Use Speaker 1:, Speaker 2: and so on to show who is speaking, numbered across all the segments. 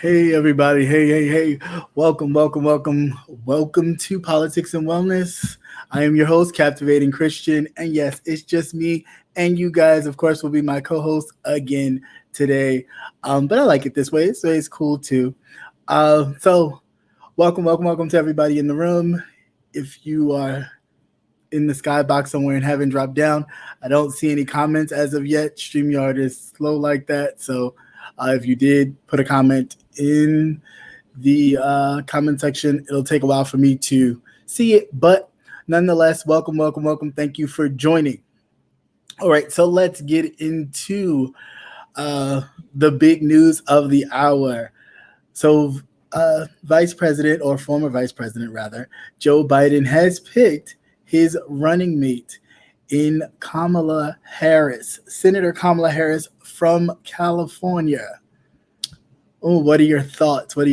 Speaker 1: Hey everybody, hey. Welcome to Politics and Wellness. I am your host, Captivating Christian, and yes, it's just me and you guys, of course, will be my co-host again today. But I like it this way, so it's cool too. So welcome to everybody in the room. If you are in the skybox somewhere and haven't dropped down, I don't see any comments as of yet. StreamYard is slow like that, so if you did put a comment in the comment section, it'll take a while for me to see it, but nonetheless, welcome. Thank you for joining. All right, so let's get into the big news of the hour. So, Vice President, or former Vice President rather, Joe Biden has picked his running mate in Kamala Harris, Senator Kamala Harris from California. Oh, what are your thoughts? I'm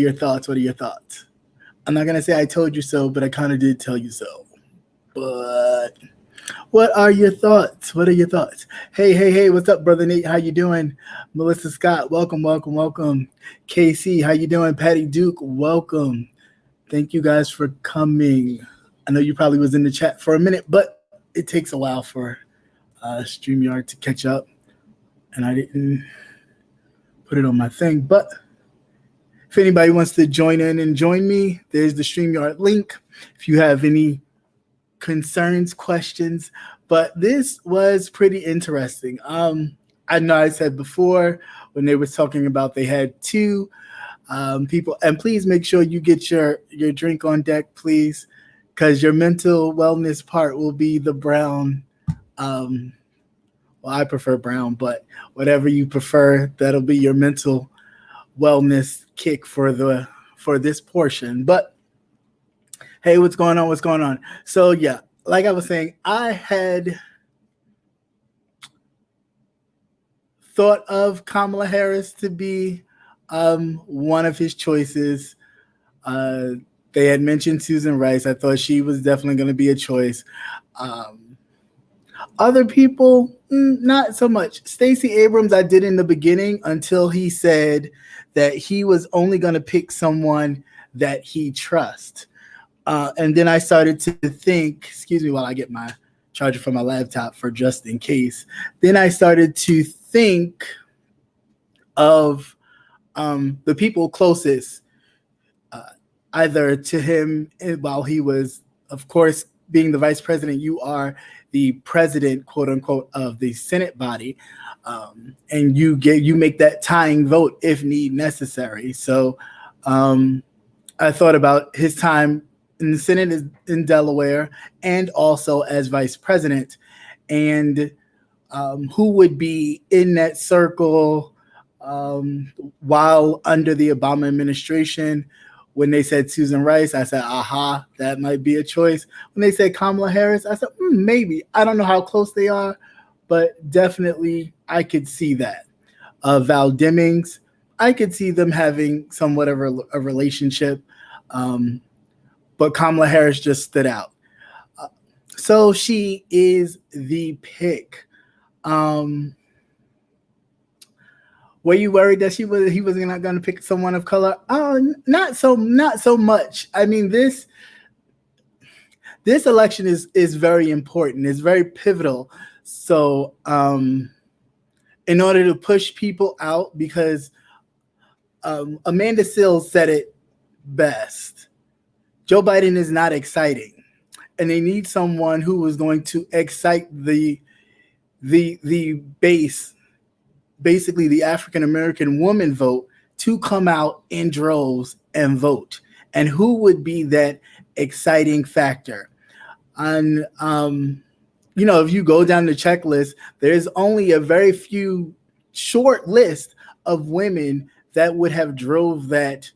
Speaker 1: not going to say I told you so, but I kind of did tell you so. But what are your thoughts? Hey, what's up, Brother Nate? How you doing? Melissa Scott, welcome. KC, how you doing? Patty Duke, welcome. Thank you guys for coming. I know you probably was in the chat for a minute, but it takes a while for StreamYard to catch up, and I didn't put it on my thing, but if anybody wants to join in and join me, there's the StreamYard link. If you have any concerns, questions, but this was pretty interesting. I know I said before when they were talking about they had two people, and please make sure you get your drink on deck, please, because your mental wellness part will be the brown. Well, I prefer brown, but whatever you prefer, that'll be your mental wellness kick for this portion. But hey, what's going on? So yeah, like I was saying, I had thought of Kamala Harris to be one of his choices. They had mentioned Susan Rice. I thought she was definitely going to be a choice. Other people, not so much. Stacey Abrams, I did in the beginning until he said that he was only going to pick someone that he trusts. And then I started to think, excuse me while I get my charger for my laptop for just in case. Then I started to think of the people closest, either to him while he was, of course, being the vice president. You are the president, quote unquote, of the Senate body, and you make that tying vote if need necessary. So I thought about his time in the Senate in Delaware and also as vice president, and who would be in that circle while under the Obama administration. When they said Susan Rice, I said, aha, that might be a choice. When they said Kamala Harris, I said, maybe. I don't know how close they are, but definitely I could see that. Val Demings, I could see them having somewhat of a relationship, but Kamala Harris just stood out. So she is the pick. Were you worried that he was not going to pick someone of color? Not so much. I mean, this election is very important. It's very pivotal. So, in order to push people out, because Amanda Seales said it best, Joe Biden is not exciting, and they need someone who is going to excite the base. Basically the African American woman vote, to come out in droves and vote. And who would be that exciting factor? And if you go down the checklist, there's only a very few short list of women that would have drove that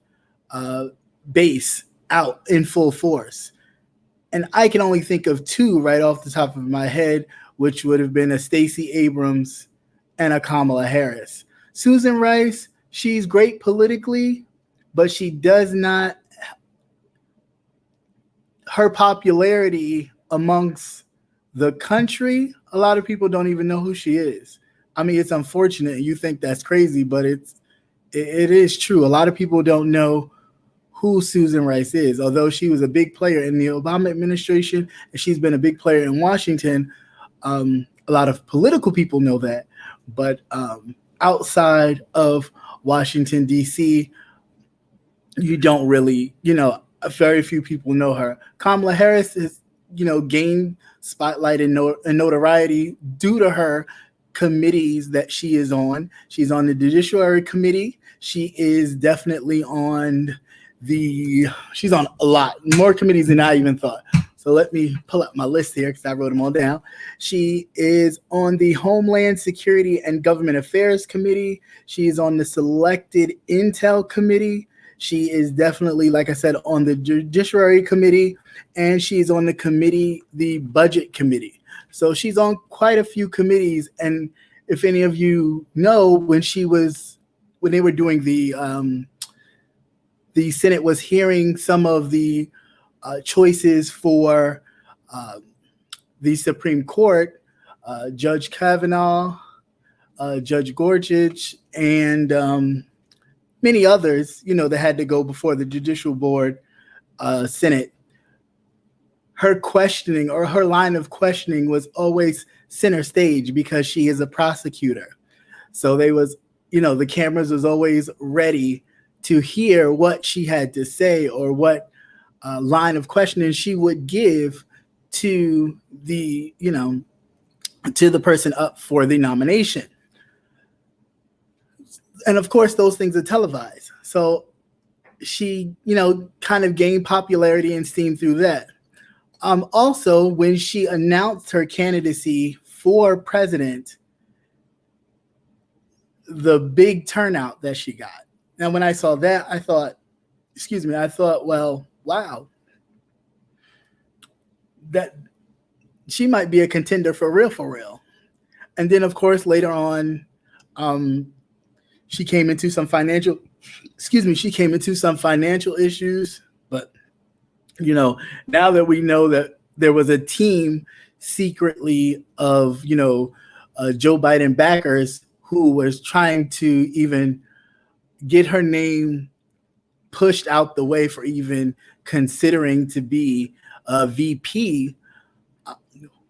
Speaker 1: base out in full force. And I can only think of two right off the top of my head, which would have been a Stacey Abrams and a Kamala Harris. Susan Rice, she's great politically, but she does not, her popularity amongst the country, a lot of people don't even know who she is. I mean, it's unfortunate. You think that's crazy, but it is true. A lot of people don't know who Susan Rice is, although she was a big player in the Obama administration and she's been a big player in Washington. A lot of political people know that, but outside of Washington, D.C., you don't really, very few people know her. Kamala Harris has, gained spotlight and notoriety due to her committees that she is on. She's on the Judiciary Committee. She is definitely on she's on a lot more committees than I even thought. So let me pull up my list here because I wrote them all down. She is on the Homeland Security and Government Affairs Committee. She is on the Selected Intel Committee. She is definitely, like I said, on the Judiciary Committee, and she's on the Budget Committee. So she's on quite a few committees. And if any of you know, when they were doing the Senate was hearing some of the choices for the Supreme Court, Judge Kavanaugh, Judge Gorsuch, and many others, that had to go before the Judicial Board, Senate. Her questioning or her line of questioning was always center stage because she is a prosecutor. So the cameras was always ready to hear what she had to say or what line of questioning she would give to the person up for the nomination. And of course, those things are televised. So she, kind of gained popularity and steam through that. Also, when she announced her candidacy for president, the big turnout that she got. Now, when I saw that, I thought, well, wow, that she might be a contender for real. And then, of course, later on, she came into some financial issues. But, now that we know that there was a team secretly of, Joe Biden backers who was trying to even get her name pushed out the way for even considering to be a VP,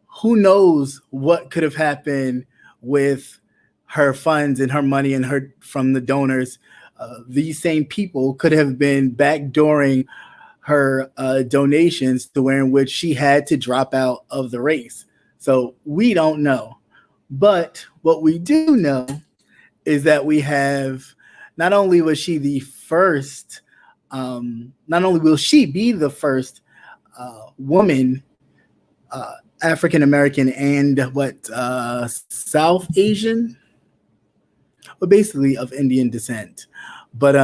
Speaker 1: who knows what could have happened with her funds and her money and her from the donors. These same people could have been backdooring her donations to where in which she had to drop out of the race. So we don't know. But what we do know is that we have, not only was she the first, not only will she be the first woman, African American and South Asian, but basically of Indian descent. But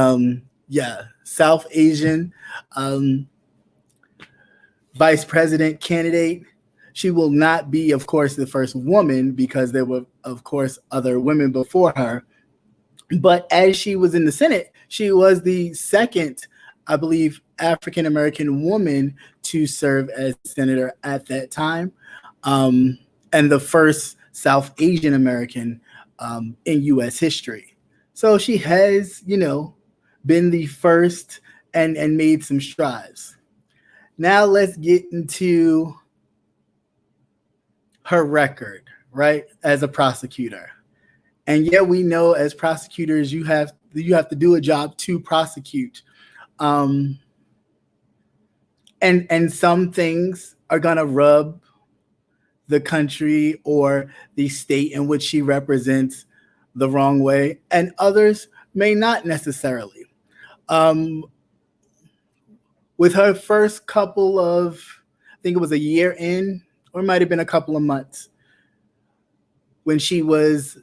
Speaker 1: South Asian vice president candidate. She will not be, of course, the first woman because there were, of course, other women before her. But as she was in the Senate, she was the second, I believe, African-American woman to serve as senator at that time, and the first South Asian American in U.S. history. So she has, been the first and made some strides. Now let's get into her record, right, as a prosecutor. And we know as prosecutors, you have to do a job to prosecute. And some things are going to rub the country or the state in which she represents the wrong way, and others may not necessarily. With her first couple of, I think it was a year in, or it might have been a couple of months, when she was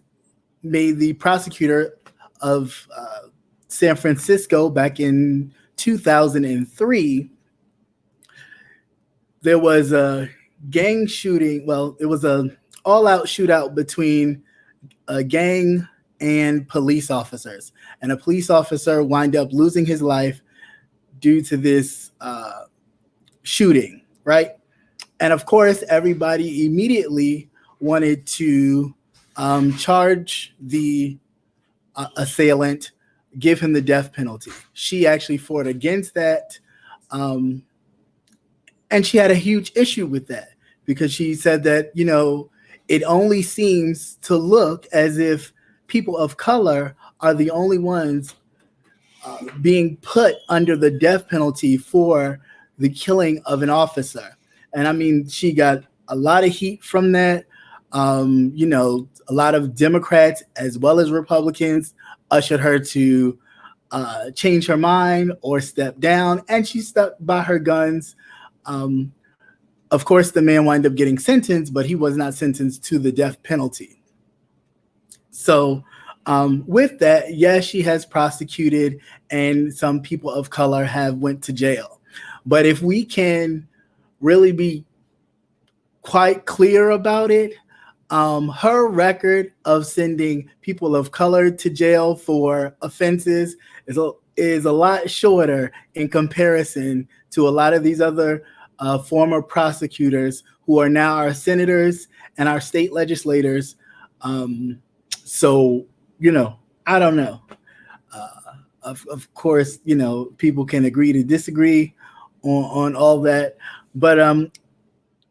Speaker 1: made the prosecutor of San Francisco back in 2003, there was a gang shooting. Well, it was an all-out shootout between a gang and police officers. And a police officer wound up losing his life due to this shooting, right? And of course, everybody immediately wanted to charge the assailant, give him the death penalty. She actually fought against that. And she had a huge issue with that because she said that, it only seems to look as if people of color are the only ones being put under the death penalty for the killing of an officer. And I mean, she got a lot of heat from that. A lot of Democrats as well as Republicans ushered her to change her mind or step down, and she stuck by her guns. Of course, the man wound up getting sentenced, but he was not sentenced to the death penalty. So with that, yes, she has prosecuted, and some people of color have went to jail. But if we can really be quite clear about it, her record of sending people of color to jail for offenses is a lot shorter in comparison to a lot of these other former prosecutors who are now our senators and our state legislators. So, I don't know. Of course, people can agree to disagree on all that, but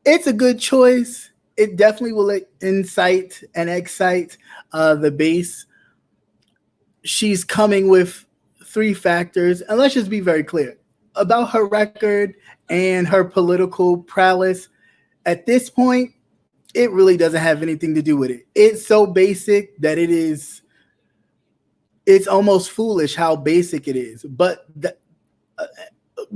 Speaker 1: it's a good choice. It definitely will incite and excite the base. She's coming with 3 factors, and let's just be very clear about her record and her political prowess. At this point, it really doesn't have anything to do with it. It's so basic that it's almost foolish how basic it is. But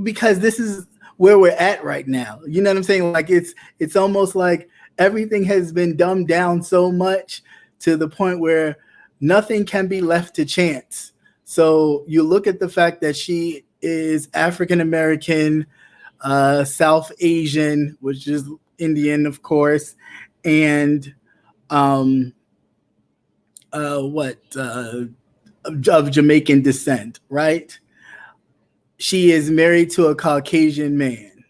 Speaker 1: because this is where we're at right now, you know what I'm saying? Like it's almost like everything has been dumbed down so much to the point where nothing can be left to chance. So you look at the fact that she is African American, South Asian, which is Indian, of course, and of Jamaican descent, right? She is married to a Caucasian man.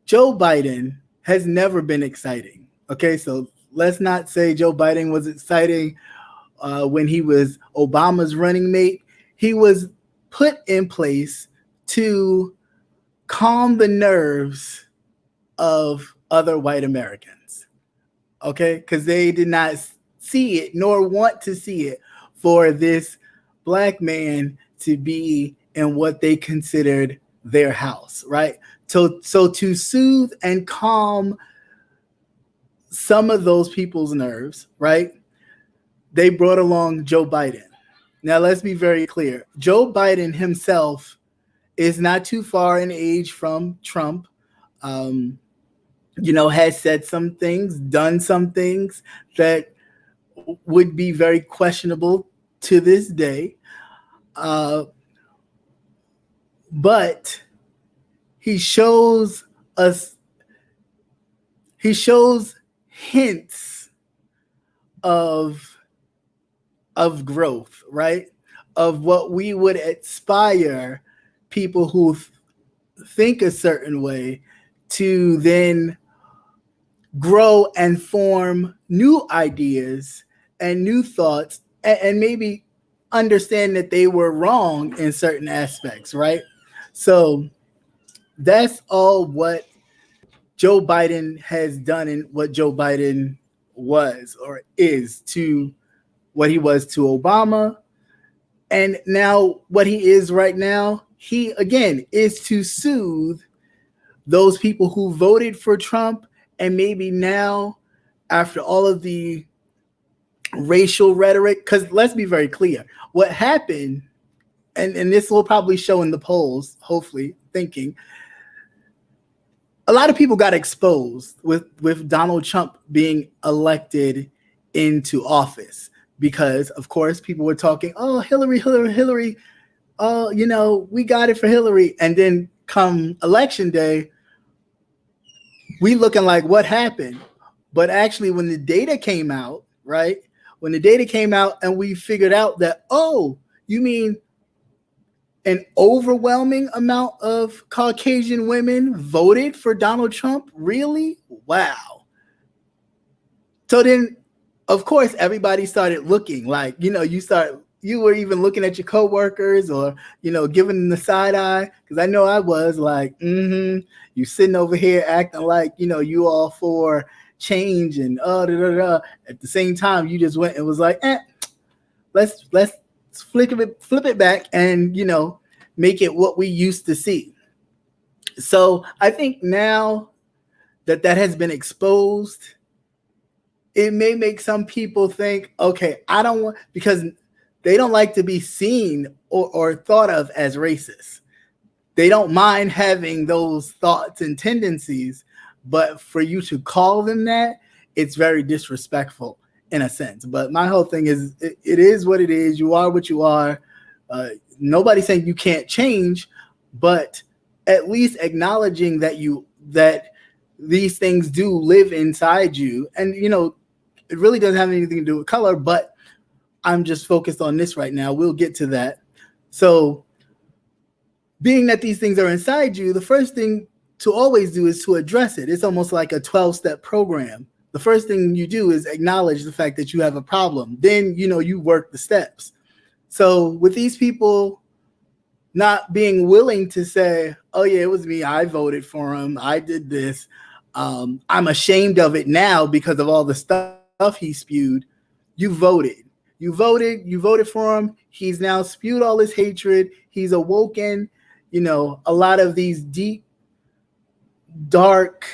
Speaker 1: Joe Biden has never been exciting. Okay, so let's not say Joe Biden was exciting when he was Obama's running mate. He was put in place to calm the nerves of other white Americans. Okay, because they did not see it nor want to see it for this black man to be in what they considered their house, right? So to soothe and calm some of those people's nerves, right? They brought along Joe Biden. Now, let's be very clear. Joe Biden himself is not too far in age from Trump. Has said some things, done some things that would be very questionable to this day. But he shows hints of growth, right? Of what we would aspire people who think a certain way to then grow and form new ideas and new thoughts and maybe understand that they were wrong in certain aspects, right? So that's all what Joe Biden has done and what Joe Biden was or is to what he was to Obama. And now what he is right now, he, again, is to soothe those people who voted for Trump. And maybe now, after all of the racial rhetoric, because let's be very clear, what happened, and this will probably show in the polls, hopefully, thinking, a lot of people got exposed with Donald Trump being elected into office because, of course, people were talking, oh, Hillary, oh, we got it for Hillary. And then come election day, we looking like what happened. But actually, when the data came out, right? When the data came out and we figured out that, oh, you mean an overwhelming amount of Caucasian women voted for Donald Trump? Really? Wow. So then, of course, everybody started looking like, you start you were even looking at your coworkers or, giving them the side eye? Because I know I was like, you sitting over here acting like, you all for change and da, da, da. At the same time, you just went and was like, let's flip it back and, make it what we used to see. So I think now that has been exposed, it may make some people think, okay, I don't want, because they don't like to be seen or thought of as racist. They don't mind having those thoughts and tendencies, but for you to call them that, it's very disrespectful in a sense. But my whole thing is, it is what it is. You are what you are. Nobody's saying you can't change, but at least acknowledging that these things do live inside you. And, it really doesn't have anything to do with color, but I'm just focused on this right now. We'll get to that. So being that these things are inside you, the first thing to always do is to address it. It's almost like a 12-step program. The first thing you do is acknowledge the fact that you have a problem. Then, you work the steps. So with these people not being willing to say, oh yeah, it was me, I voted for him, I did this, I'm ashamed of it now because of all the stuff he spewed. You voted for him. He's now spewed all his hatred. He's awoken, a lot of these deep, dark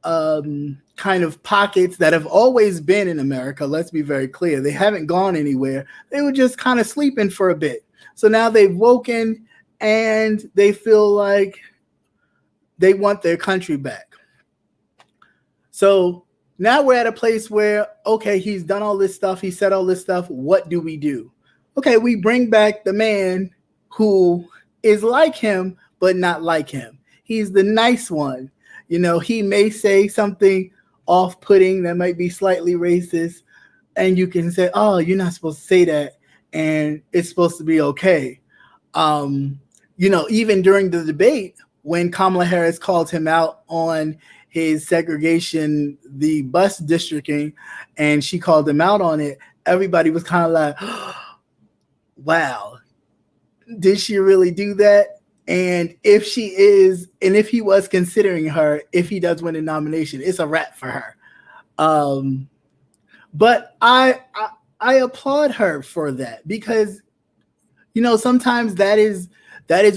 Speaker 1: kind of pockets that have always been in America. Let's be very clear. They haven't gone anywhere. They were just kind of sleeping for a bit. So now they've woken and they feel like they want their country back. So now we're at a place where, okay, he's done all this stuff. He said all this stuff. What do we do? Okay, we bring back the man who is like him, but not like him. He's the nice one. He may say something off-putting that might be slightly racist, and you can say, oh, you're not supposed to say that, and it's supposed to be okay. Even during the debate, when Kamala Harris called him out on his segregation, the bus districting, and she called him out on it, everybody was kind of like, wow, did she really do that? And if she is, and if he was considering her, if he does win a nomination, it's a wrap for her. But I applaud her for that, because, sometimes that is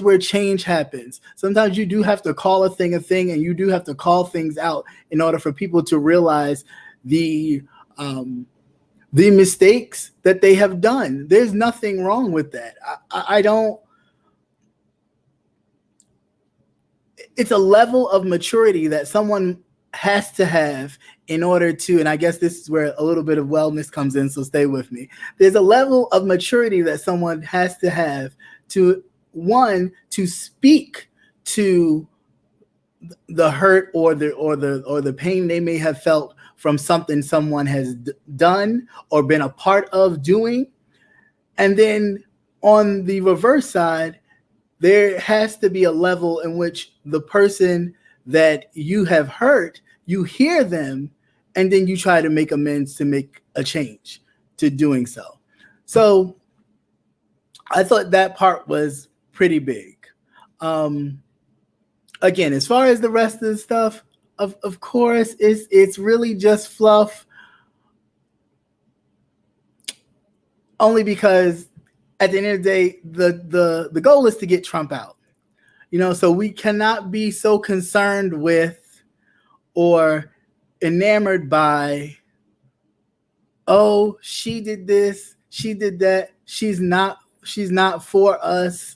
Speaker 1: where change happens. Sometimes you do have to call a thing, and you do have to call things out in order for people to realize the mistakes that they have done. There's nothing wrong with that. I don't. It's a level of maturity that someone has to have in order to, and I guess this is where a little bit of wellness comes in, so stay with me. There's a level of maturity that someone has to have to speak to the hurt or the pain they may have felt from something someone has done or been a part of doing. And then on the reverse side, there has to be a level in which the person that you have hurt, you hear them, and then you try to make amends to make a change to doing so. So I thought that part was pretty big. Again, as far as the rest of the stuff, of course, it's really just fluff. Only because at the end of the day, the goal is to get Trump out. So we cannot be so concerned with or enamored by, oh, she did this, she did that, she's not for us.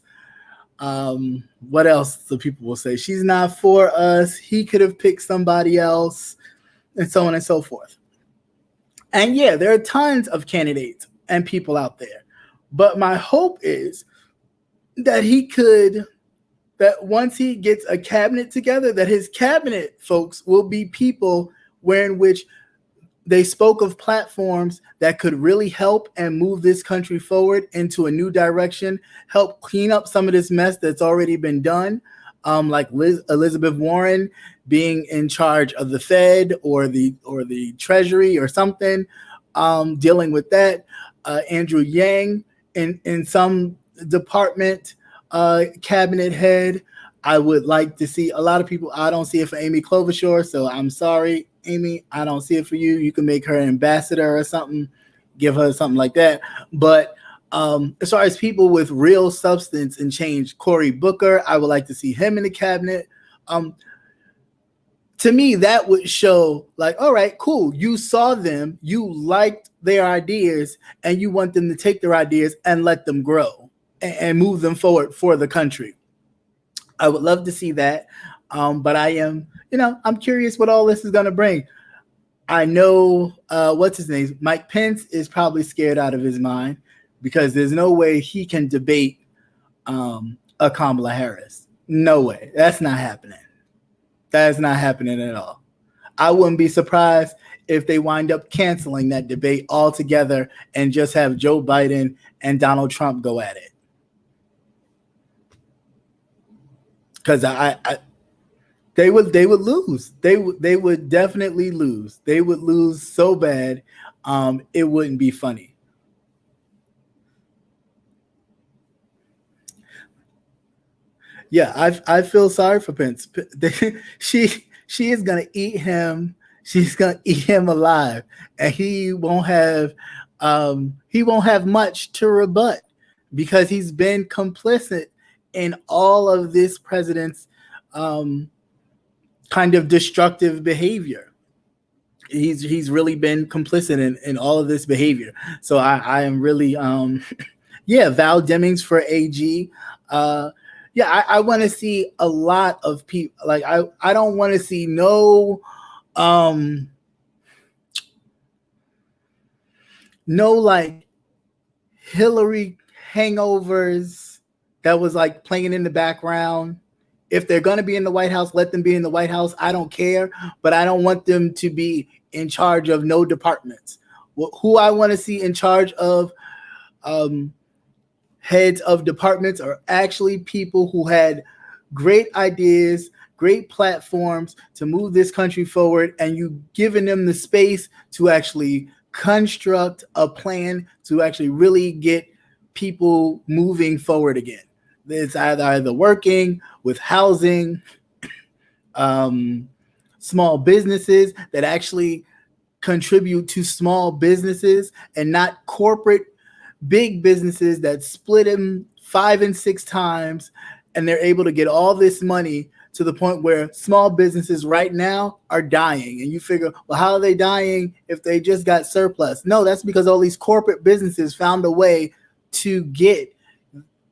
Speaker 1: What else do people will say? She's not for us. He could have picked somebody else, and so on and so forth. And yeah, there are tons of candidates and people out there. But my hope is that that once he gets a cabinet together, that his cabinet folks will be people in which they spoke of platforms that could really help and move this country forward into a new direction, help clean up some of this mess that's already been done, like Elizabeth Warren being in charge of the Fed or the Treasury or something, dealing with that. Andrew Yang in some department, cabinet head. I would like to see a lot of people. I don't see it for Amy Klobuchar, so I'm sorry, Amy. I don't see it for you. You can make her an ambassador or something, give her something like that. But as far as people with real substance and change, Cory Booker, I would like to see him in the cabinet. To me, that would show like, all right, cool. You saw them, you liked their ideas, and you want them to take their ideas and let them grow and move them forward for the country. I would love to see that. But I am, I'm curious what all this is going to bring. I know, what's his name? Mike Pence is probably scared out of his mind because there's no way he can debate a Kamala Harris. No way. That's not happening. That is not happening at all. I wouldn't be surprised if they wind up canceling that debate altogether and just have Joe Biden and Donald Trump go at it. Because they would lose. They would definitely lose. They would lose so bad, it wouldn't be funny. Yeah, I feel sorry for Pence. She is gonna eat him. She's gonna eat him alive, and he won't have much to rebut because he's been complicit in all of this president's kind of destructive behavior. He's really been complicit in all of this behavior. So I am really yeah, Val Demings for AG. Yeah, I want to see a lot of people. Like I don't want to see no like Hillary hangovers that was like playing in the background. If they're going to be in the White House, let them be in the White House. I don't care, but I don't want them to be in charge of no departments. Who I want to see in charge of heads of departments are actually people who had great ideas, great platforms to move this country forward, and you giving them the space to actually construct a plan to actually really get people moving forward again. It's either working with housing, small businesses that actually contribute to small businesses and not corporate big businesses that split them 5 and 6 times, and they're able to get all this money to the point where small businesses right now are dying. And you figure, well, how are they dying if they just got surplus? No, that's because all these corporate businesses found a way to get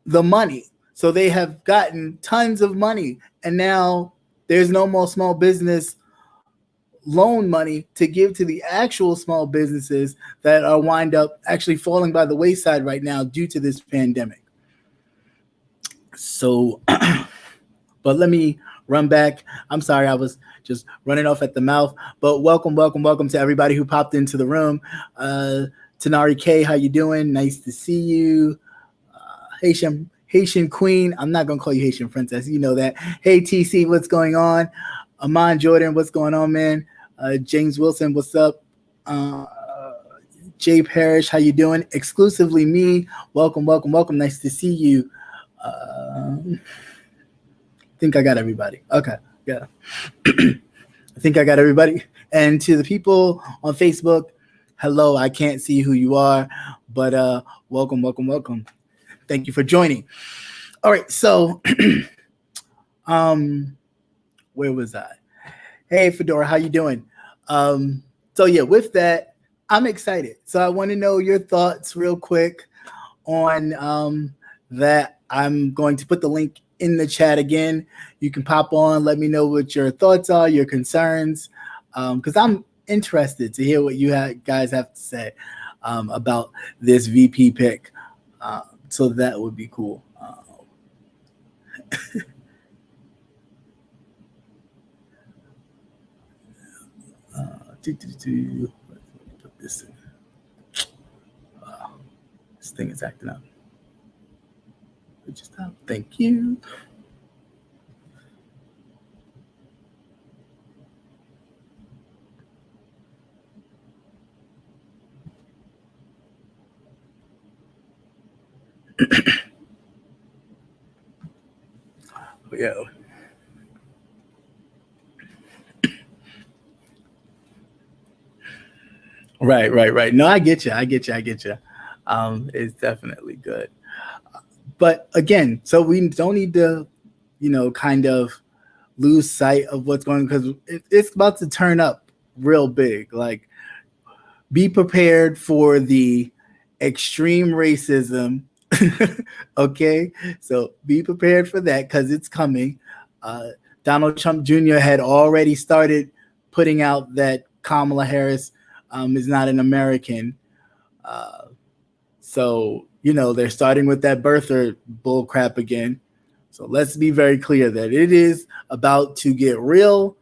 Speaker 1: the money. So they have gotten tons of money, and now there's no more small business loan money to give to the actual small businesses that are wind up actually falling by the wayside right now due to this pandemic. So, but let me run back. I'm sorry, I was just running off at the mouth, but welcome to everybody who popped into the room. Tanari K, how you doing? Nice to see you. Haitian Queen. I'm not going to call you Haitian Princess. You know that. Hey, TC, what's going on? Amon Jordan, what's going on, man? James Wilson, what's up? Jay Parrish, how you doing? Exclusively me. Welcome. Nice to see you. I think I got everybody. Okay, yeah. I think I got everybody. And to the people on Facebook, hello. I can't see who you are, but welcome. Thank you for joining. All right, so where was I? Hey, Fedora, how you doing? So yeah, with that, I'm excited. So I want to know your thoughts real quick on that. I'm going to put the link in the chat again. You can pop on, let me know what your thoughts are, your concerns, because I'm interested to hear what you guys have to say about this VP pick. So that would be cool. Put this in. This thing is acting up. Just stop. Thank you. Yeah. Right. No, I get you. It's definitely good. But again, so we don't need to, kind of lose sight of what's going on, because it's about to turn up real big. Like, be prepared for the extreme racism. Okay, so be prepared for that, because it's coming. Donald Trump Jr. had already started putting out that Kamala Harris is not an American. So, they're starting with that birther bull crap again. So let's be very clear that it is about to get real,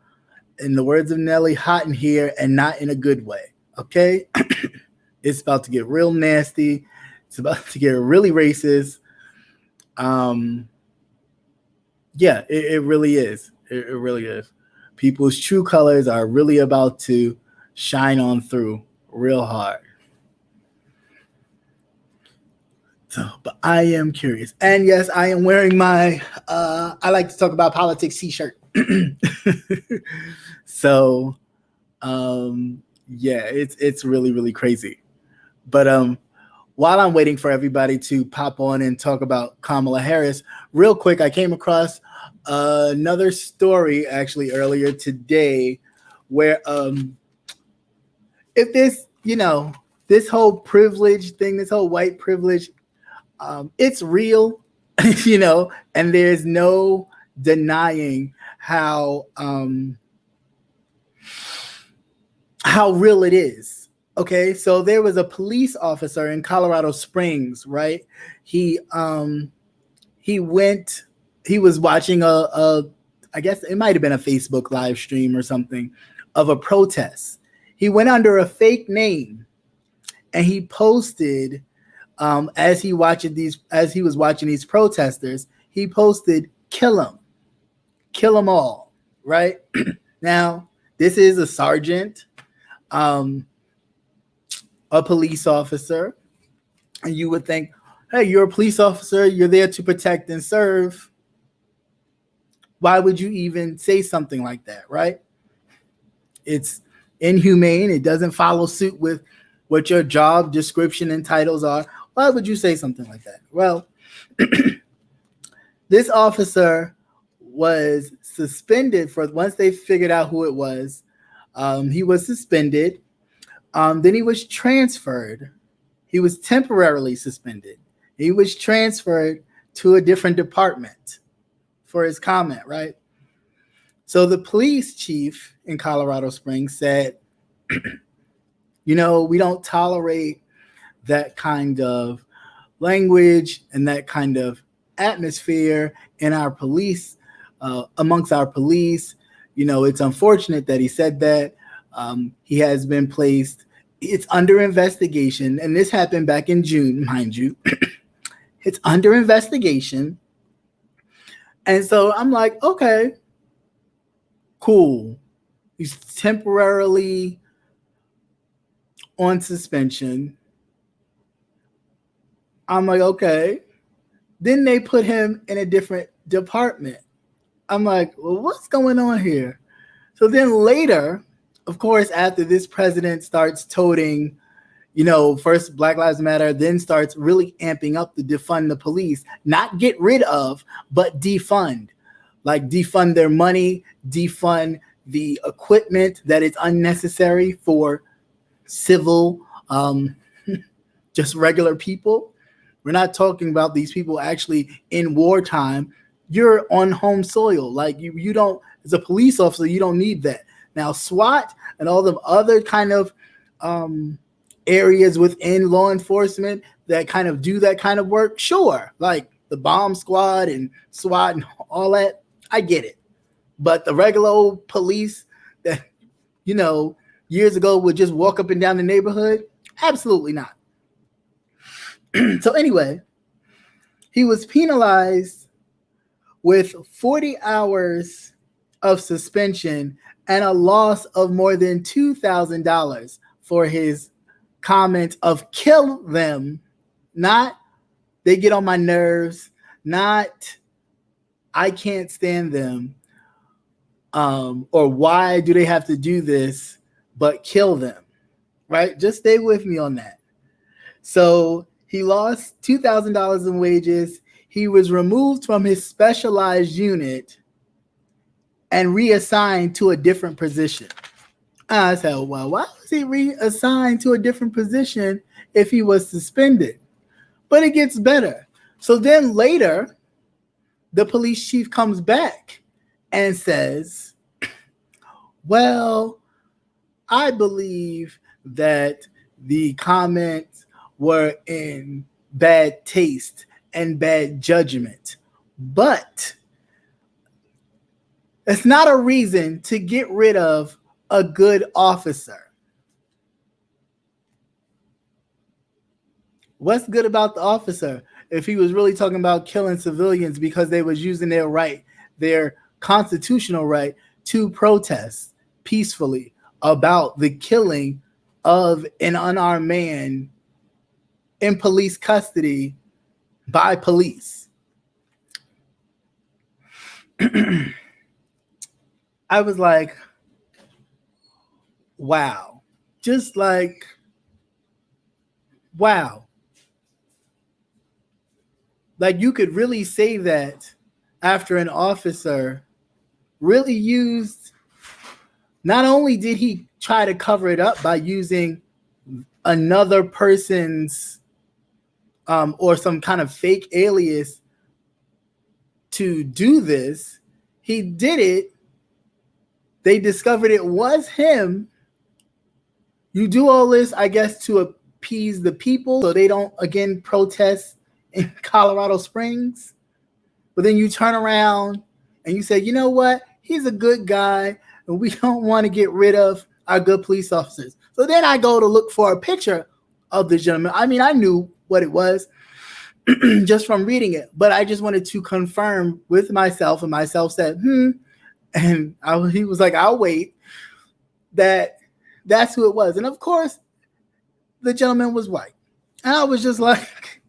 Speaker 1: in the words of Nelly, hot in here, and not in a good way. Okay? It's about to get real nasty. It's about to get really racist. Yeah, it really is. It really is. People's true colors are really about to shine on through real hard. So, but I am curious. And yes, I am wearing my I like to talk about politics t-shirt. So yeah, it's really, really crazy. But while I'm waiting for everybody to pop on and talk about Kamala Harris, real quick, I came across another story actually earlier today where if this, this whole privilege thing, this whole white privilege, it's real, and there's no denying how real it is. Okay, so there was a police officer in Colorado Springs, right? He was watching I guess it might have been a Facebook live stream or something of a protest. He went under a fake name and he posted, as he was watching these protesters, he posted, kill them all, right? Now, this is a sergeant, a police officer, and you would think, hey, you're a police officer, you're there to protect and serve. Why would you even say something like that, right? It's inhumane. It doesn't follow suit with what your job description and titles are. Why would you say something like that? Well, this officer was suspended for, once they figured out who it was, he was suspended. Then he was transferred. He was temporarily suspended. He was transferred to a different department for his comment, right? So the police chief in Colorado Springs said, we don't tolerate that kind of language and that kind of atmosphere in our police, amongst our police. It's unfortunate that he said that. He has been placed, it's under investigation, and this happened back in June, mind you. It's under investigation. And so I'm like, okay, cool. He's temporarily on suspension. I'm like, okay. Then they put him in a different department. I'm like, well, what's going on here? So then later, of course, after this president starts toting, first Black Lives Matter, then starts really amping up to defund the police, not get rid of, but defund. Like defund their money, defund the equipment that is unnecessary for civil, just regular people. We're not talking about these people actually in wartime. You're on home soil. Like you don't, as a police officer, you don't need that. Now, SWAT and all the other kind of areas within law enforcement that kind of do that kind of work, sure, like the bomb squad and SWAT and all that, I get it. But the regular old police that, years ago would just walk up and down the neighborhood, absolutely not. So anyway, he was penalized with 40 hours of suspension and a loss of more than $2,000 for his comment of kill them, not they get on my nerves, not I can't stand them, or why do they have to do this, but kill them, right? Just stay with me on that. So he lost $2,000 in wages. He was removed from his specialized unit and reassigned to a different position. I said, well, why was he reassigned to a different position if he was suspended? But it gets better. So then later, the police chief comes back and says, well, I believe that the comments were in bad taste and bad judgment, but it's not a reason to get rid of a good officer. What's good about the officer if he was really talking about killing civilians because they was using their right, their constitutional right, to protest peacefully about the killing of an unarmed man in police custody by police? I was like, wow. Just like, wow. Like, you could really say that after an officer really used, not only did he try to cover it up by using another person's or some kind of fake alias to do this, he did it. They discovered it was him. You do all this, I guess, to appease the people so they don't, again, protest in Colorado Springs. But then you turn around and you say, you know what? He's a good guy, and we don't want to get rid of our good police officers. So then I go to look for a picture of the gentleman. I mean, I knew what it was just from reading it, but I just wanted to confirm with myself, and myself said, and he was like, I'll wait. That's who it was. And of course, the gentleman was white. And I was just like,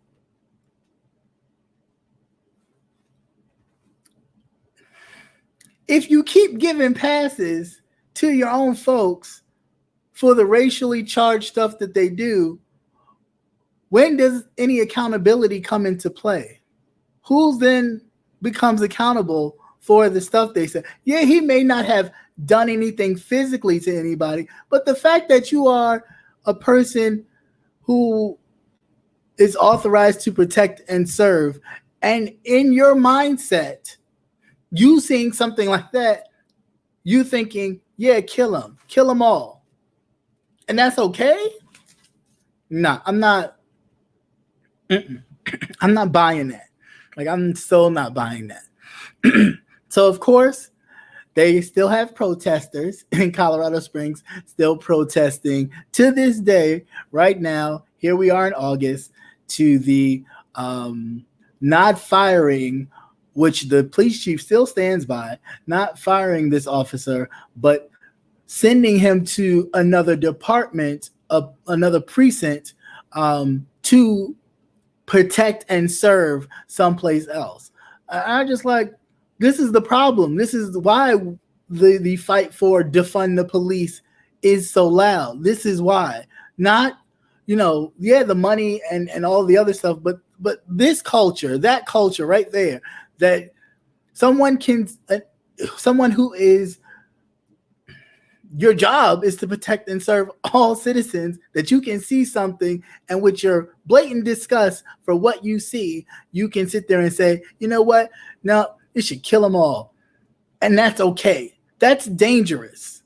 Speaker 1: if you keep giving passes to your own folks for the racially charged stuff that they do, when does any accountability come into play? Who then becomes accountable for the stuff they say? Yeah, he may not have done anything physically to anybody, but the fact that you are a person who is authorized to protect and serve, and in your mindset, you seeing something like that, you thinking, yeah, kill them all. And that's okay? Nah, I'm not buying that. Like, I'm still not buying that. So, of course, they still have protesters in Colorado Springs still protesting to this day. Right now, here we are in August, to the not firing, which the police chief still stands by, not firing this officer, but sending him to another department, another precinct, to protect and serve someplace else. I just like, this is the problem. This is why the fight for defund the police is so loud. This is why. Not, the money and all the other stuff, but this culture, that culture right there, that someone who is, your job is to protect and serve all citizens, that you can see something, and with your blatant disgust for what you see, you can sit there and say, you know what? No, you should kill them all. And that's okay. That's dangerous.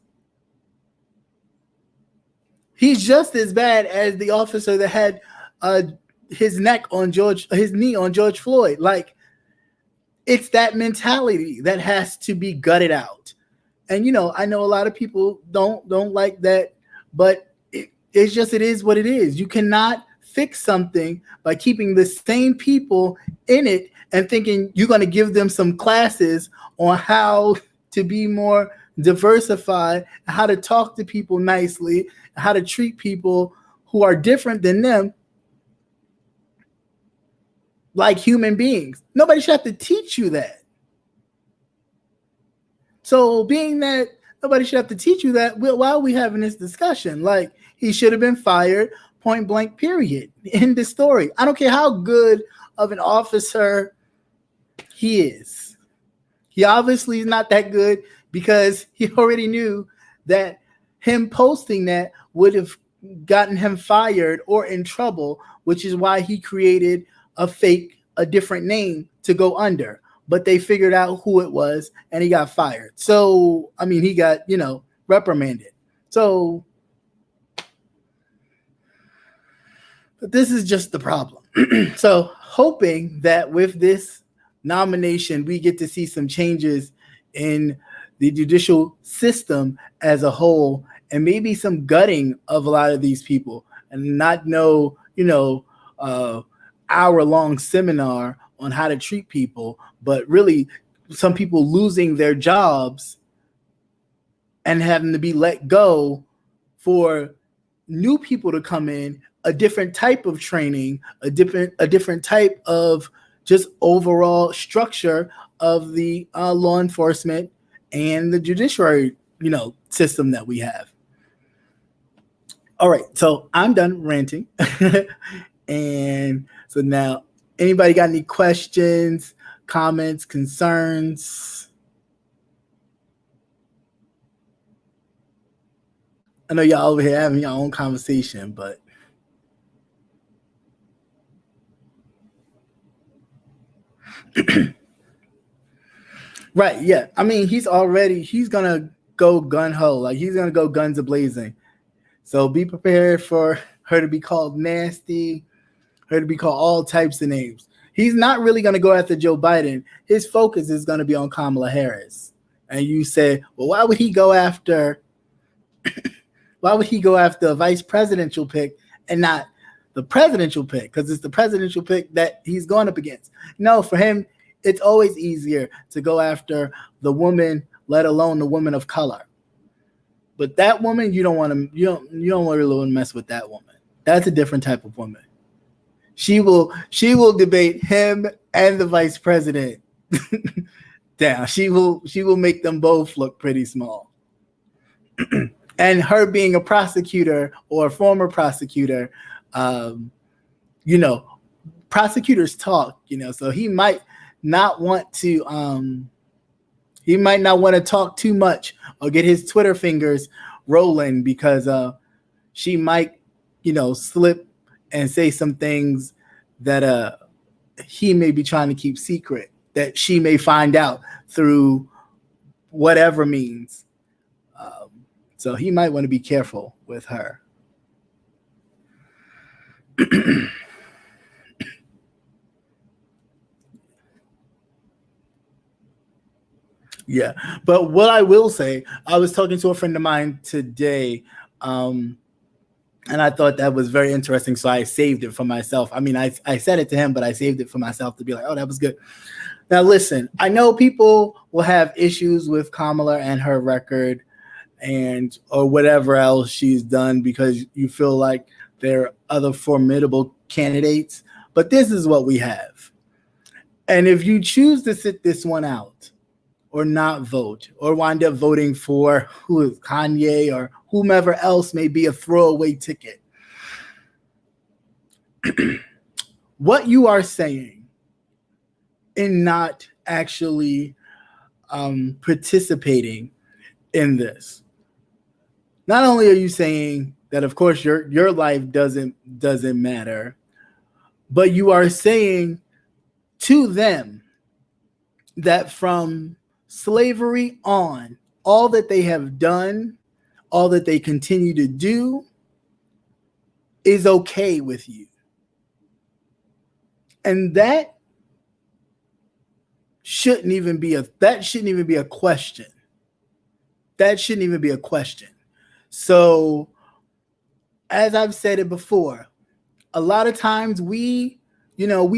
Speaker 1: He's just as bad as the officer that had his knee on George Floyd. Like, it's that mentality that has to be gutted out. And, I know a lot of people don't like that, but it is what it is. You cannot fix something by keeping the same people in it and thinking you're going to give them some classes on how to be more diversified, how to talk to people nicely, how to treat people who are different than them. like human beings. Nobody should have to teach you that. So being that nobody should have to teach you that, why are we having this discussion? Like, he should have been fired, point blank, period. End the story. I don't care how good of an officer he is. He obviously is not that good, because he already knew that him posting that would have gotten him fired or in trouble, which is why he created a different name to go under. But they figured out who it was, and he got fired. So, I mean, he got, reprimanded. So, but this is just the problem. So, hoping that with this nomination, we get to see some changes in the judicial system as a whole, and maybe some gutting of a lot of these people, and not hour-long seminar on how to treat people, but really some people losing their jobs and having to be let go for new people to come in, a different type of training, a different type of just overall structure of the law enforcement and the judiciary, system that we have. All right, so I'm done ranting. And so now, anybody got any questions, comments, concerns? I know y'all over here having your own conversation, but right, yeah. I mean, he's gonna go gun ho, like he's gonna go guns a blazing. So be prepared for her to be called nasty, her to be called all types of names. He's not really gonna go after Joe Biden. His focus is gonna be on Kamala Harris. And you say, well, why would he go after a vice presidential pick and not the presidential pick? Because it's the presidential pick that he's going up against. No, for him, it's always easier to go after the woman, let alone the woman of color. But that woman, you don't really want to mess with that woman. That's a different type of woman. She will debate him and the vice president down. She will make them both look pretty small. And her being a prosecutor or a former prosecutor, prosecutors talk, so he might not want to talk too much or get his Twitter fingers rolling, because she might, slip and say some things that he may be trying to keep secret, that she may find out through whatever means. So he might want to be careful with her. Yeah, but what I will say, I was talking to a friend of mine today, and I thought that was very interesting, so I saved it for myself. I mean, I said it to him, but I saved it for myself to be like, oh, that was good. Now, listen, I know people will have issues with Kamala and her record or whatever else she's done, because you feel like there are other formidable candidates, but this is what we have. And if you choose to sit this one out, or not vote, or wind up voting for Kanye or whomever else may be a throwaway ticket, what you are saying in not actually participating in this, not only are you saying that, of course, your life doesn't matter, but you are saying to them that from slavery on, all that they have done, all that they continue to do is okay with you. And that shouldn't even be a question. That shouldn't even be a question. So, as I've said it before, a lot of times we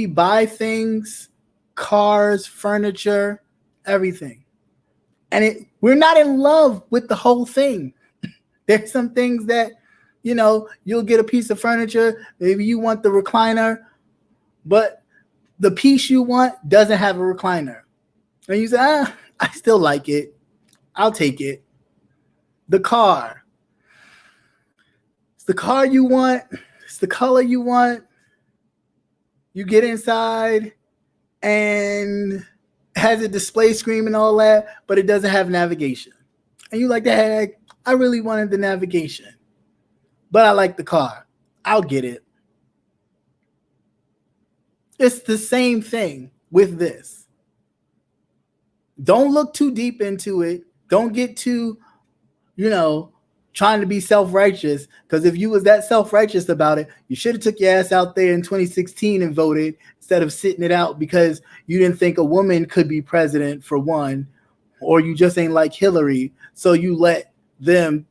Speaker 1: buy things, cars, furniture, everything, and we're not in love with the whole thing. There's some things that, you'll get a piece of furniture, maybe you want the recliner, but The piece you want doesn't have a recliner. And you say, I still like it. I'll take it. The car. It's the car you want. It's the color you want. You get inside and it has a display screen and all that, but it doesn't have navigation. And you like, heck, I really wanted the navigation, but I like the car. I'll get it. It's the same thing with this. Don't look too deep into it. Don't get too, trying to be self-righteous. Because if you was that self-righteous about it, you should have took your ass out there in 2016 and voted instead of sitting it out because you didn't think a woman could be president, for one, or you just ain't like Hillary, so you let them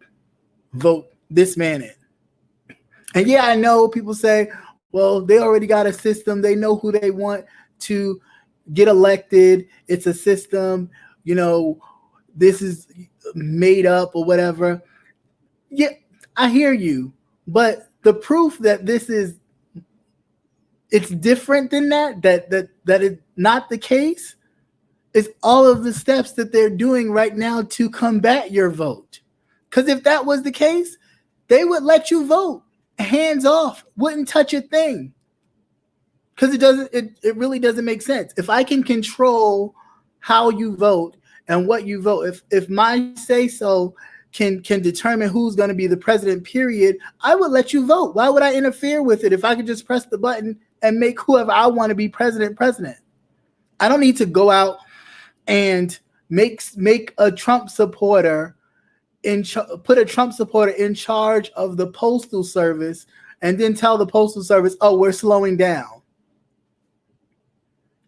Speaker 1: vote this man in. And yeah, I know people say, well, they already got a system. They know who they want to get elected. It's a system, this is made up or whatever. Yeah, I hear you. But the proof that it's different than that is not the case, is all of the steps that they're doing right now to combat your vote. Because if that was the case, they would let you vote. Hands off, wouldn't touch a thing. Because it really doesn't make sense. If I can control how you vote and what you vote, if my say so can determine who's going to be the president, period, I would let you vote. Why would I interfere with it if I could just press the button and make whoever I want to be president? I don't need to go out and make a Trump supporter put a Trump supporter in charge of the postal service and then tell the postal service, oh, we're slowing down.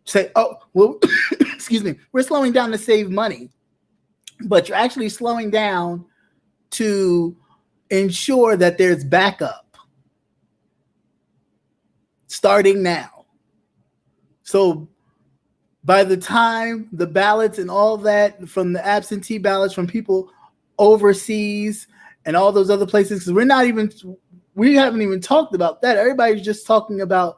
Speaker 1: Say, oh, well, excuse me, we're slowing down to save money, but you're actually slowing down to ensure that there's backup starting now. So by the time the ballots and all that from the absentee ballots from people overseas and all those other places, because we haven't even talked about that. Everybody's just talking about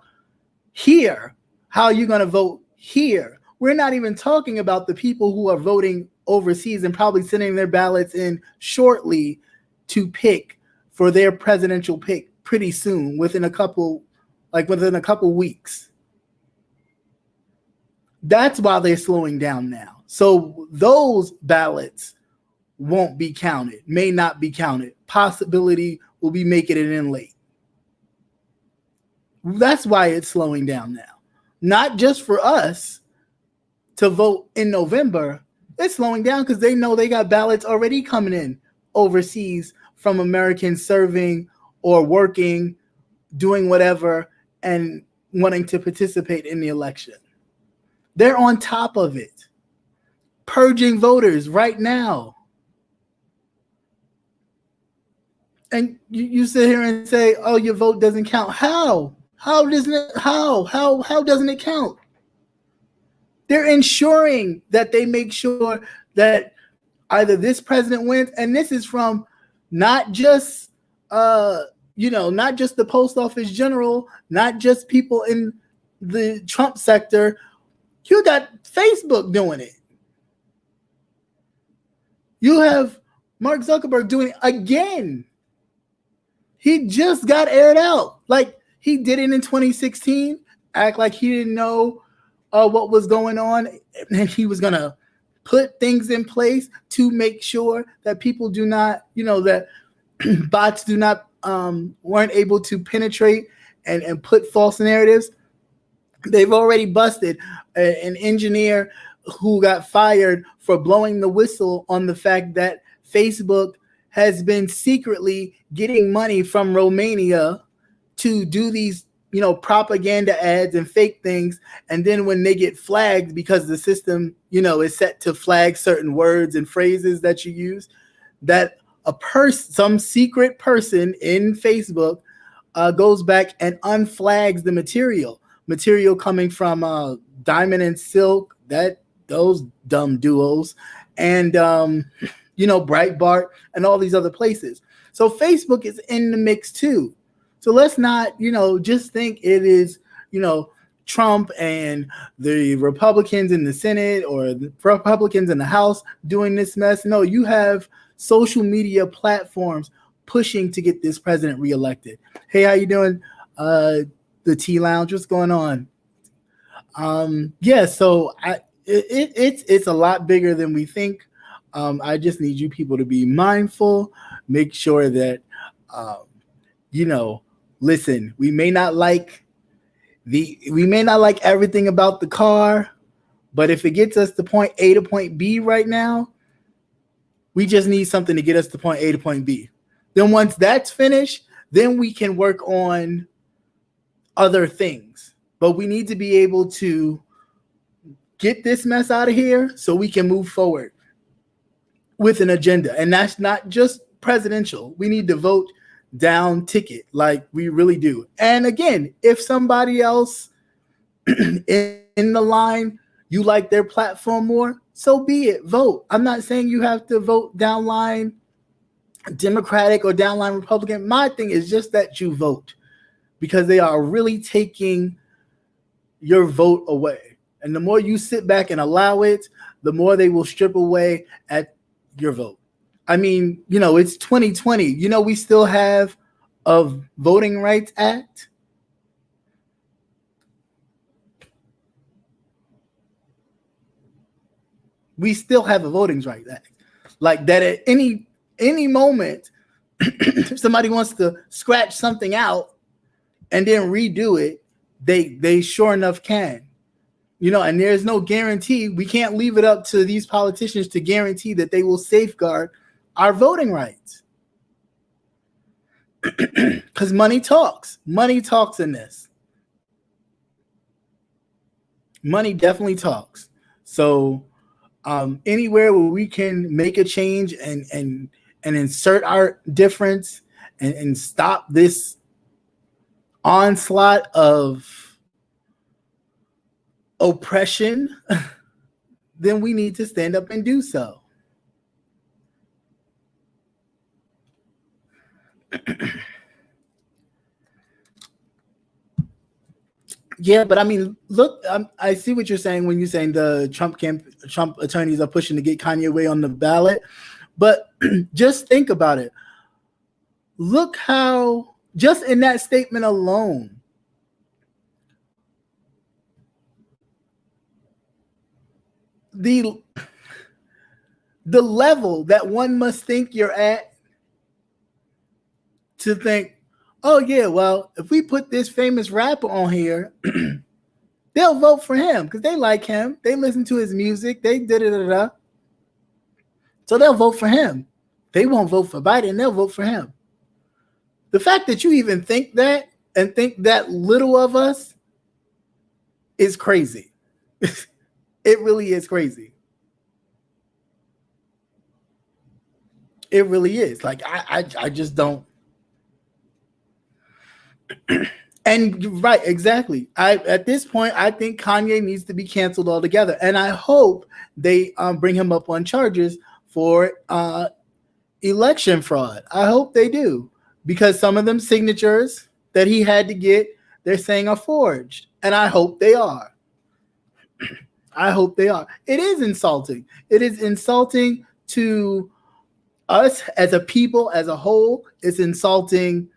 Speaker 1: here, how you're going to vote here. We're not even talking about the people who are voting overseas and probably sending their ballots in shortly to pick for their presidential pick pretty soon, within a couple weeks. That's why they're slowing down now. So those ballots won't be counted, may not be counted. Possibility will be making it in late. That's why it's slowing down now. Not just for us to vote in November. It's slowing down because they know they got ballots already coming in overseas from Americans serving or working, doing whatever, and wanting to participate in the election. They're on top of it, purging voters right now. And you sit here and say, oh, your vote doesn't count. How? How doesn't it count? They're ensuring that they make sure that either this president wins, and this is from not just not just the post office general, not just people in the Trump sector. You got Facebook doing it. You have Mark Zuckerberg doing it again. He just got aired out. Like he did it in 2016, act like he didn't know what was going on, and he was going to put things in place to make sure that people do not, that bots do not, weren't able to penetrate and put false narratives. They've already busted an engineer who got fired for blowing the whistle on the fact that Facebook has been secretly getting money from Romania to do these, propaganda ads and fake things. And then when they get flagged, because the system, is set to flag certain words and phrases that you use, that some secret person in Facebook goes back and unflags the material coming from Diamond and Silk, those dumb duos, and Breitbart and all these other places. So Facebook is in the mix too. So let's not, just think it is, Trump and the Republicans in the Senate or the Republicans in the House doing this mess. No, you have social media platforms pushing to get this president reelected. Hey, how you doing? The Tea Lounge, what's going on? So it's a lot bigger than we think. I just need you people to be mindful, make sure that listen, we may not like everything about the car, but if it gets us to point A to point B right now, we just need something to get us to point A to point B. Then once that's finished, then we can work on other things. But we need to be able to get this mess out of here so we can move forward with an agenda. And that's not just presidential. We need to vote down ticket like we really do. And again, if somebody else in the line, you like their platform more, so be it. Vote. I'm not saying you have to vote downline Democratic or downline Republican. My thing is just that you vote, because they are really taking your vote away. And the more you sit back and allow it, the more they will strip away at your vote. I mean, it's 2020. We still have a Voting Rights Act. We still have a Voting Rights Act. Like that at any moment, if somebody wants to scratch something out and then redo it, they sure enough can. And there's no guarantee. We can't leave it up to these politicians to guarantee that they will safeguard our voting rights. Because money talks. Money talks in this. Money definitely talks. So anywhere where we can make a change and insert our difference and stop this onslaught of oppression, then we need to stand up and do so. Yeah, but I mean, look, I see what you're saying when you're saying the Trump attorneys are pushing to get Kanye West on the ballot. But just think about it. Look how, just in that statement alone, the level that one must think you're at to think, oh yeah, well, if we put this famous rapper on here, they'll vote for him because they like him. They listen to his music. They da-da-da-da. So they'll vote for him. They won't vote for Biden. They'll vote for him. The fact that you even think that and think that little of us is crazy. It really is crazy. It really is. Like, I just don't. And right, exactly. At this point, I think Kanye needs to be canceled altogether. And I hope they bring him up on charges for election fraud. I hope they do, because some of them signatures that he had to get, they're saying are forged. And I hope they are. I hope they are. It is insulting. It is insulting to us as a people, as a whole. It's insulting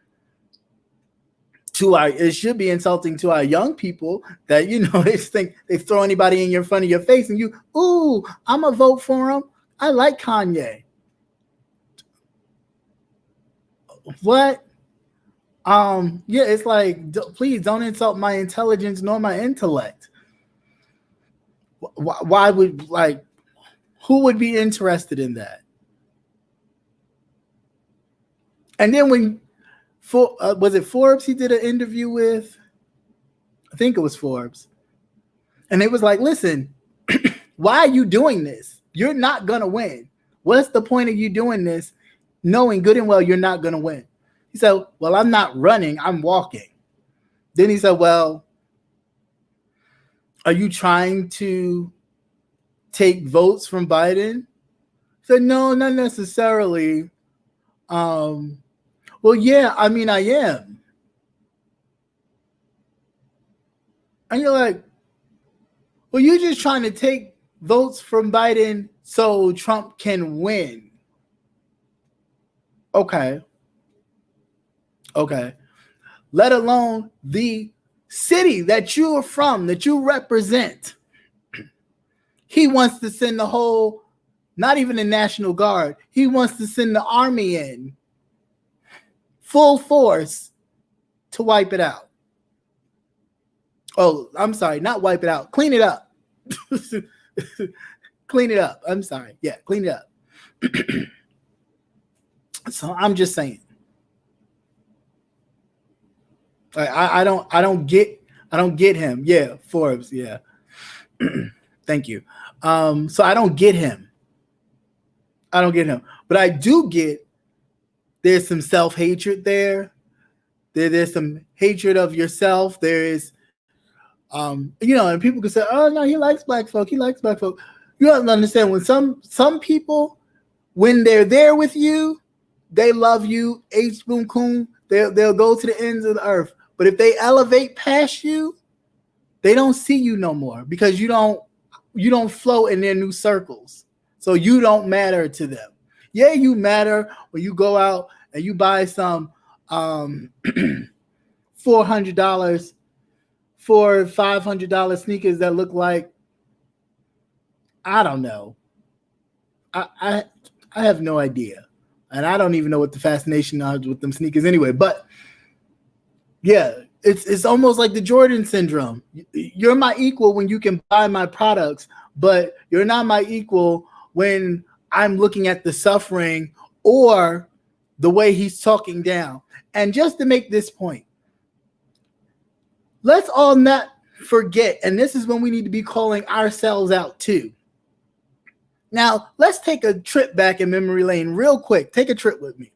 Speaker 1: to it should be insulting to our young people that, they think they throw anybody in front of your face and ooh, I'm gonna vote for him. I like Kanye. What? Yeah, it's like, please don't insult my intelligence nor my intellect. Why would, who would be interested in that? And then when, was it Forbes he did an interview with? I think it was Forbes. And it was like, listen, why are you doing this? You're not going to win. What's the point of you doing this knowing good and well you're not going to win? He said, well, I'm not running, I'm walking. Then he said, well, are you trying to take votes from Biden? I said, no, not necessarily. Well, yeah, I mean, I am. And you're like, well, you're just trying to take votes from Biden so Trump can win. Okay. Let alone the city that you are from, that you represent. He wants to send the whole, not even the National Guard, he wants to send the army in full force to wipe it out. Oh, I'm sorry, not wipe it out, clean it up. Clean it up. I'm sorry. Yeah, clean it up. So I'm just saying. I don't get him. Yeah, Forbes. Yeah. Thank you. So I don't get him. But I do get there's some self-hatred there. There's some hatred of yourself. There is, and people can say, oh no, he likes black folk. You have to understand when some people, when they're there with you, they love you. H boom coon. They'll go to the ends of the earth. But if they elevate past you, they don't see you no more because you don't float in their new circles. So you don't matter to them. Yeah, you matter when you go out and you buy some $400, $500 sneakers that look like, I don't know. I have no idea. And I don't even know what the fascination is with them sneakers anyway. But yeah, it's almost like the Jordan syndrome. You're my equal when you can buy my products, but you're not my equal when I'm looking at the suffering or the way he's talking down. And just to make this point, let's all not forget, and this is when we need to be calling ourselves out too. Now, let's take a trip back in memory lane real quick. Take a trip with me.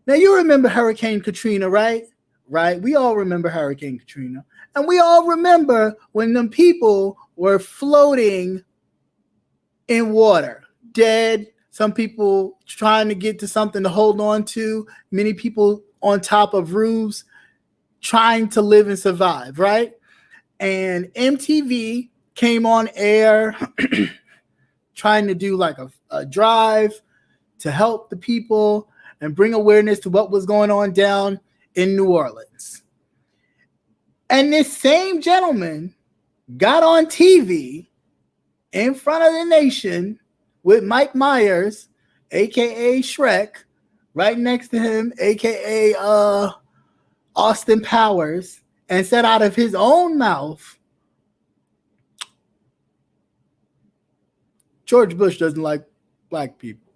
Speaker 1: Now, you remember Hurricane Katrina, right? Right? We all remember Hurricane Katrina. And we all remember when them people were floating in water, dead. Some people trying to get to something to hold on to. Many people on top of roofs trying to live and survive, right? And MTV came on air trying to do like a drive to help the people and bring awareness to what was going on down in New Orleans. And this same gentleman got on TV in front of the nation with Mike Myers, aka Shrek, right next to him, aka Austin Powers, and said out of his own mouth, George Bush doesn't like black people.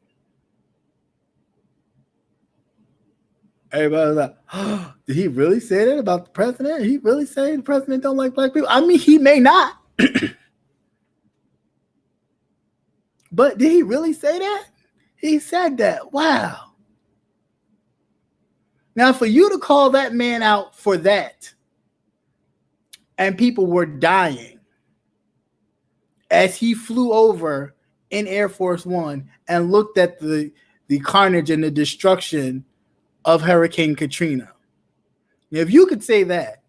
Speaker 1: Everybody's like, oh, did he really say that about the president? Did he really say the president don't like black people? I mean, he may not. But did he really say that? He said that. Wow. Now, for you to call that man out for that, and people were dying as he flew over in Air Force One and looked at the carnage and the destruction of Hurricane Katrina. If you could say that,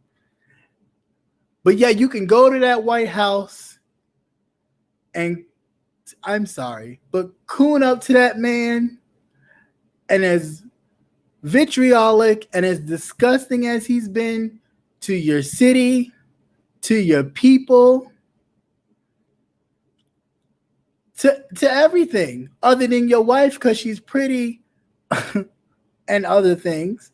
Speaker 1: but yeah, you can go to that White House and, I'm sorry, but coon up to that man, and as vitriolic and as disgusting as he's been to your city, to your people, to everything other than your wife because she's pretty and other things,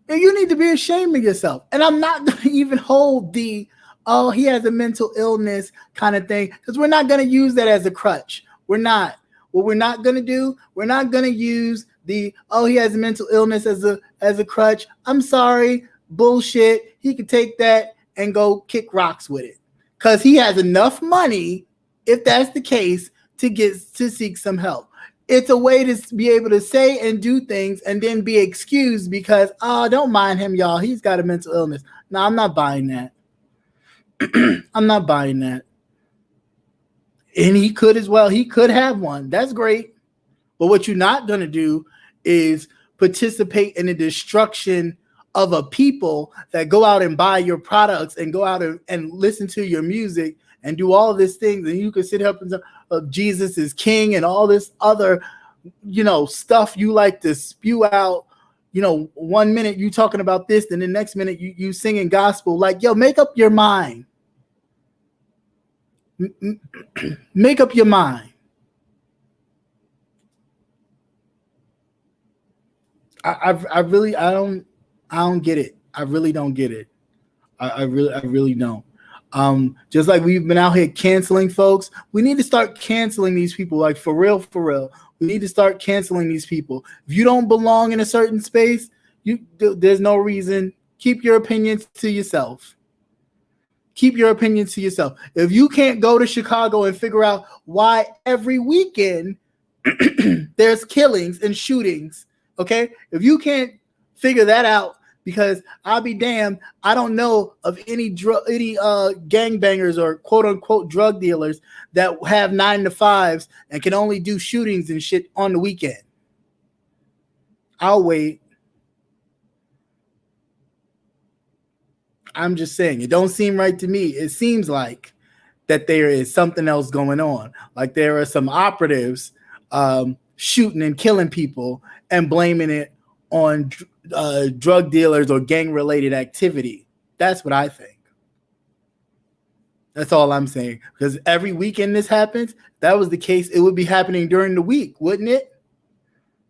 Speaker 1: you need to be ashamed of yourself. And I'm not going to even hold the, oh, he has a mental illness kind of thing, because we're not going to use that as a crutch. We're not. What we're not going to do, we're not going to use the, oh, he has a mental illness as a crutch. I'm sorry, bullshit. He could take that and go kick rocks with it because he has enough money, if that's the case, to seek some help. It's a way to be able to say and do things and then be excused because, oh, don't mind him, y'all. He's got a mental illness. No, I'm not buying that. I'm not buying that. And he could as well. He could have one. That's great. But what you're not going to do is participate in the destruction of a people that go out and buy your products and go out and listen to your music and do all these things, and you can sit up and say, Jesus is king and all this other, stuff you like to spew out. 1 minute you talking about this, and the next minute you singing gospel. Like, yo, make up your mind. Make up your mind. I don't get it. I really don't get it. I really don't. Just like we've been out here canceling folks, we need to start canceling these people. Like, for real. We need to start canceling these people. If you don't belong in a certain space, there's no reason. Keep your opinions to yourself. Keep your opinions to yourself. If you can't go to Chicago and figure out why every weekend there's killings and shootings, okay? If you can't figure that out, because I'll be damned, I don't know of any gangbangers or quote unquote drug dealers that have 9 to 5s and can only do shootings and shit on the weekend. I'll wait. I'm just saying, it don't seem right to me. It seems like that there is something else going on. Like there are some operatives shooting and killing people and blaming it on drug dealers or gang-related activity. That's what I think. That's all I'm saying. Because every weekend this happens, if that was the case, it would be happening during the week, wouldn't it?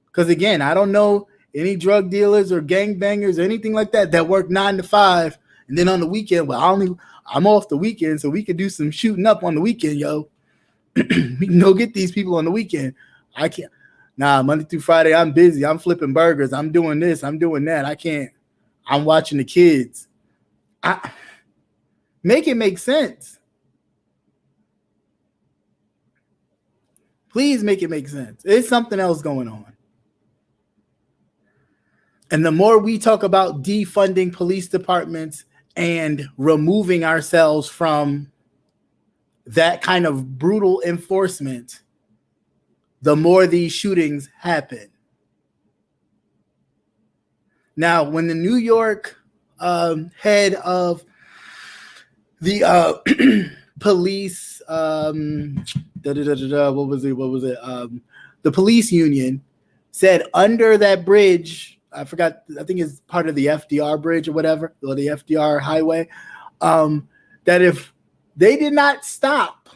Speaker 1: Because again, I don't know any drug dealers or gangbangers or anything like that work 9 to 5, and then on the weekend, well, I'm off the weekend, so we could do some shooting up on the weekend, yo. We can go get these people on the weekend. I can't. Nah, Monday through Friday, I'm busy. I'm flipping burgers. I'm doing this. I'm doing that. I can't. I'm watching the kids. Make it make sense. Please make it make sense. There's something else going on. And the more we talk about defunding police departments and removing ourselves from that kind of brutal enforcement, the more these shootings happen. Now, when the New York head of the police, what was it? The police union said under that bridge, I forgot, I think it's part of the FDR bridge or whatever, or the FDR highway, that if they did not stop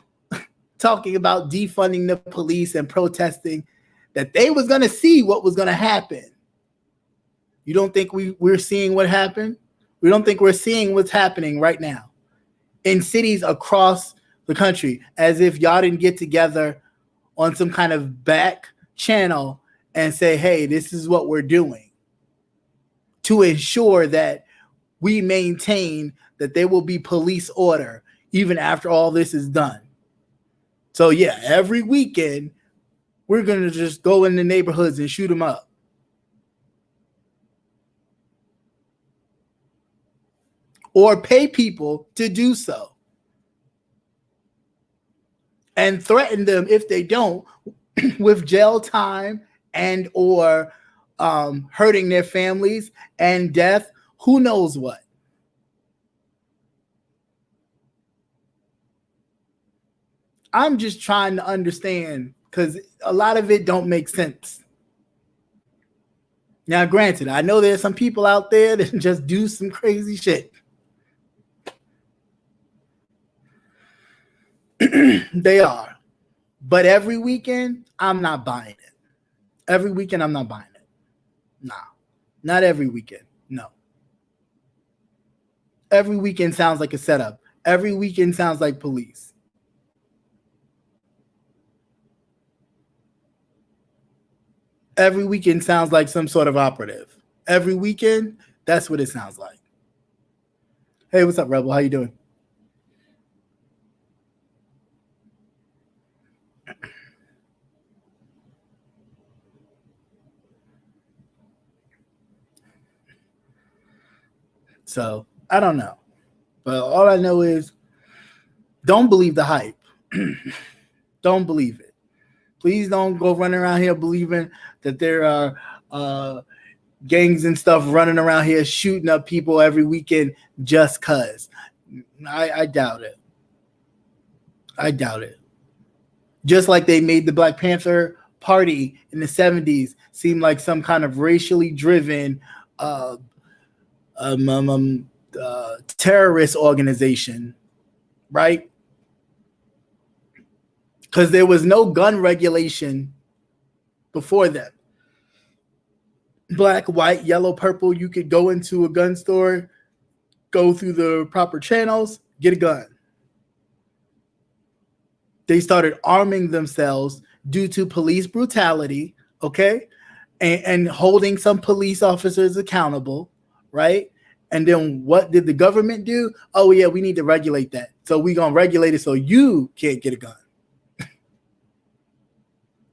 Speaker 1: talking about defunding the police and protesting, that they was going to see what was going to happen. You don't think we're seeing what happened? We don't think we're seeing what's happening right now in cities across the country, as if y'all didn't get together on some kind of back channel and say, hey, this is what we're doing to ensure that we maintain that there will be police order even after all this is done. So yeah, every weekend we're going to just go in the neighborhoods and shoot them up. Or pay people to do so. And threaten them if they don't with jail time and or hurting their families and death, who knows what. I'm just trying to understand, because a lot of it don't make sense. Now, granted, I know there's some people out there that just do some crazy shit. They are. But every weekend, I'm not buying it. Every weekend, I'm not buying it. Nah, not every weekend. No. Every weekend sounds like a setup. Every weekend sounds like police. Every weekend sounds like some sort of operative. Every weekend, that's what it sounds like. Hey, what's up, Rebel? How you doing? So, I don't know. But all I know is don't believe the hype. Don't believe it. Please don't go running around here believing that there are gangs and stuff running around here shooting up people every weekend just cause. I doubt it. I doubt it. Just like they made the Black Panther Party in the 70s seem like some kind of racially driven terrorist organization, right? Because there was no gun regulation before that. Black, white, yellow, purple, you could go into a gun store, go through the proper channels, get a gun. They started arming themselves due to police brutality, okay? And holding some police officers accountable, right? And then what did the government do? Oh, yeah, we need to regulate that. So we're going to regulate it so you can't get a gun.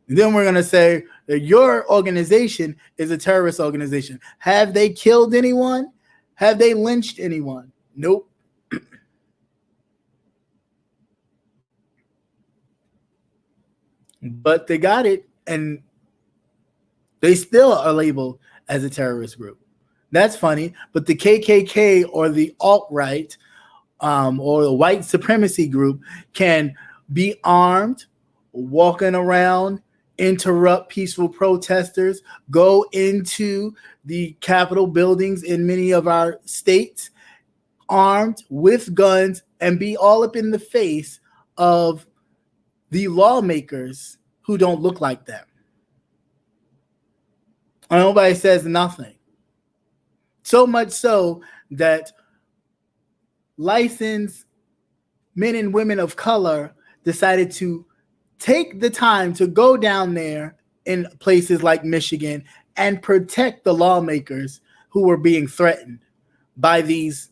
Speaker 1: And then we're going to say that your organization is a terrorist organization. Have they killed anyone? Have they lynched anyone? Nope. But they got it, and they still are labeled as a terrorist group. That's funny. But the KKK or the alt-right or the white supremacy group can be armed, walking around, interrupt peaceful protesters, go into the Capitol buildings in many of our states, armed with guns, and be all up in the face of the lawmakers who don't look like them. And nobody says nothing. So much so that licensed men and women of color decided to take the time to go down there in places like Michigan and protect the lawmakers who were being threatened by these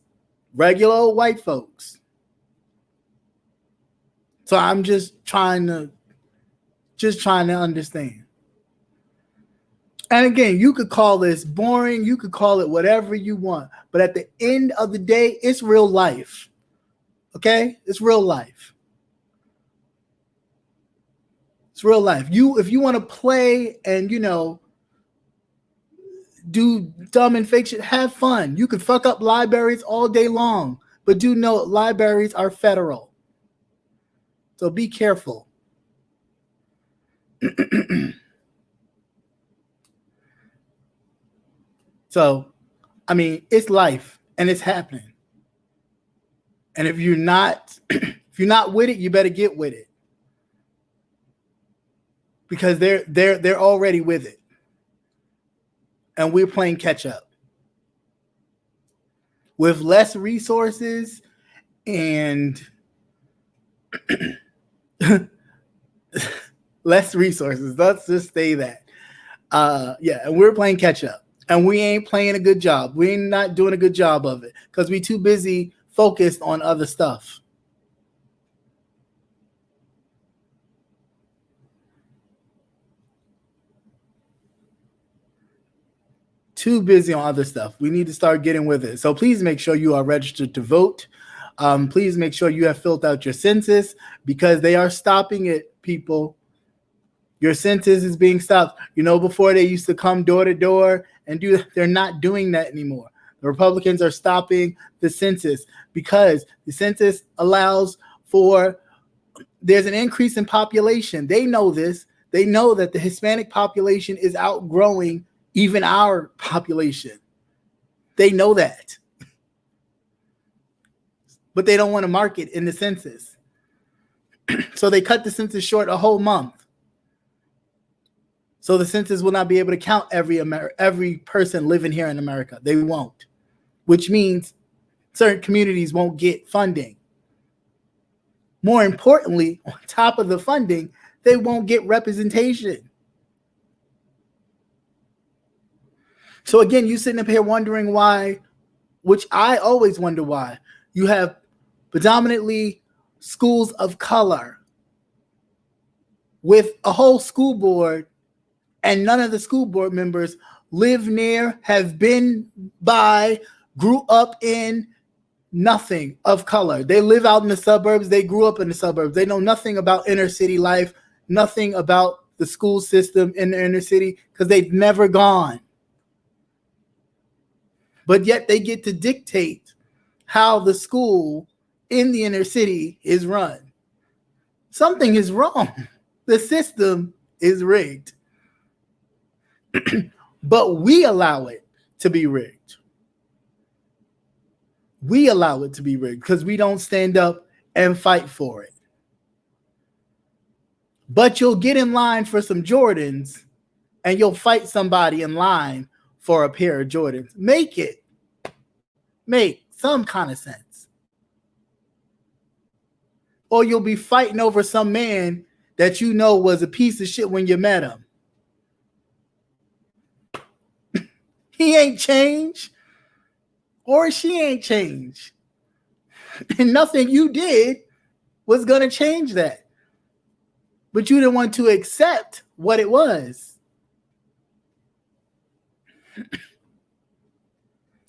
Speaker 1: regular old white folks. So I'm just trying to understand. And again, you could call this boring, you could call it whatever you want, but at the end of the day, it's real life. Okay? It's real life. It's real life. If you want to play and, do dumb and fake shit, have fun. You could fuck up libraries all day long, but do know libraries are federal. So be careful. So, I mean, it's life and it's happening. And if you're not with it, you better get with it. Because they're already with it. And we're playing catch up. With less resources and less resources. Let's just say that. And we're playing catch up. And we ain't playing a good job. We're not doing a good job of it because we're too busy focused on other stuff. Too busy on other stuff. We need to start getting with it. So please make sure you are registered to vote. Please make sure you have filled out your census because they are stopping it, people. Your census is being stopped. Before they used to come door to door and they're not doing that anymore. The Republicans are stopping the census because the census allows there's an increase in population. They know this. They know that the Hispanic population is outgrowing even our population. They know that. But they don't want to mark it in the census. So they cut the census short a whole month. So the census will not be able to count every person living here in America. They won't. Which means certain communities won't get funding. More importantly, on top of the funding, they won't get representation. So again, you sitting up here wondering why, which I always wonder why, you have predominantly schools of color with a whole school board and none of the school board members live near, have been by, grew up in nothing of color. They live out in the suburbs. They grew up in the suburbs. They know nothing about inner city life, nothing about the school system in the inner city because they've never gone. but yet they get to dictate how the school in the inner city is run. Something is wrong. The system is rigged. But we allow it to be rigged. We allow it to be rigged because we don't stand up and fight for it. But you'll get in line for some Jordans and you'll fight somebody in line for a pair of Jordans. Make some kind of sense. Or you'll be fighting over some man that you know was a piece of shit when you met him. He ain't changed, or she ain't changed. And nothing you did was going to change that. But you didn't want to accept what it was.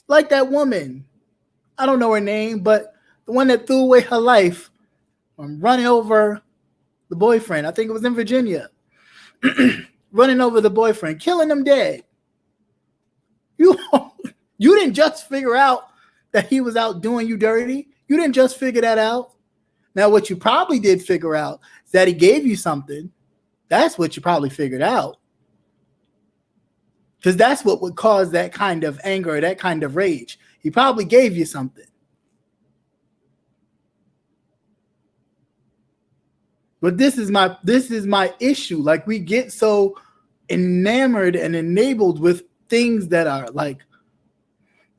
Speaker 1: Like that woman, I don't know her name, but the one that threw away her life from running over the boyfriend. I think it was in Virginia. Running over the boyfriend, killing him dead. You didn't just figure out that he was out doing you dirty. You didn't just figure that out. Now, what you probably did figure out is that he gave you something. That's what you probably figured out. Because that's what would cause that kind of anger, that kind of rage. He probably gave you something. But this is my issue. Like, we get so enamored and enabled with things that are like,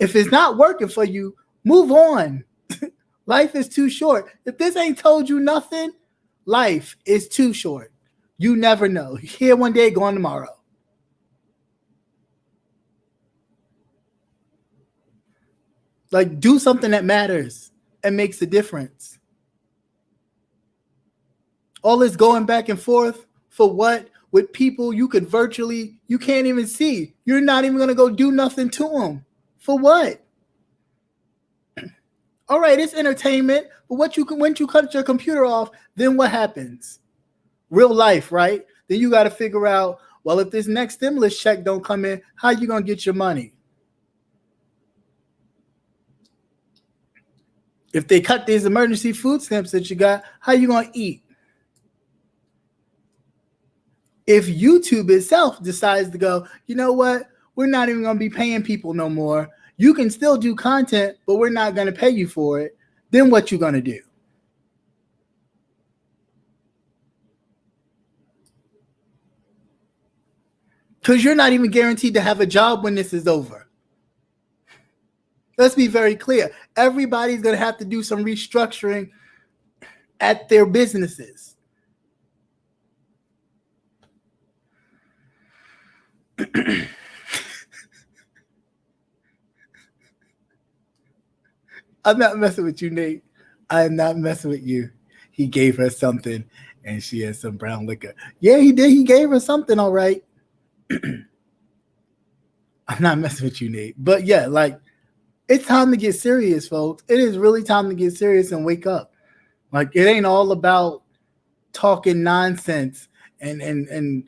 Speaker 1: if it's not working for you, move on. Life is too short. If this ain't told you nothing, life is too short. You never know. Here one day, gone tomorrow. Like, do something that matters and makes a difference. All this going back and forth for what? With people you can't even see. You're not even going to go do nothing to them. For what? All right, it's entertainment, but once you cut your computer off, then what happens? Real life, right? Then you got to figure out, well, if this next stimulus check don't come in, how you going to get your money? If they cut these emergency food stamps that you got, how you going to eat? If YouTube itself decides to go, you know what? We're not even going to be paying people no more. You can still do content, but we're not going to pay you for it. Then what you going to do? Because you're not even guaranteed to have a job when this is over. Let's be very clear. Everybody's going to have to do some restructuring at their businesses. I'm not messing with you, Nate. I am not messing with you. He gave her something and she has some brown liquor. Yeah, he did. He gave her something, all right. I'm not messing with you, Nate. But yeah, like, it's time to get serious, folks. It is really time to get serious and wake up. Like, it ain't all about talking nonsense and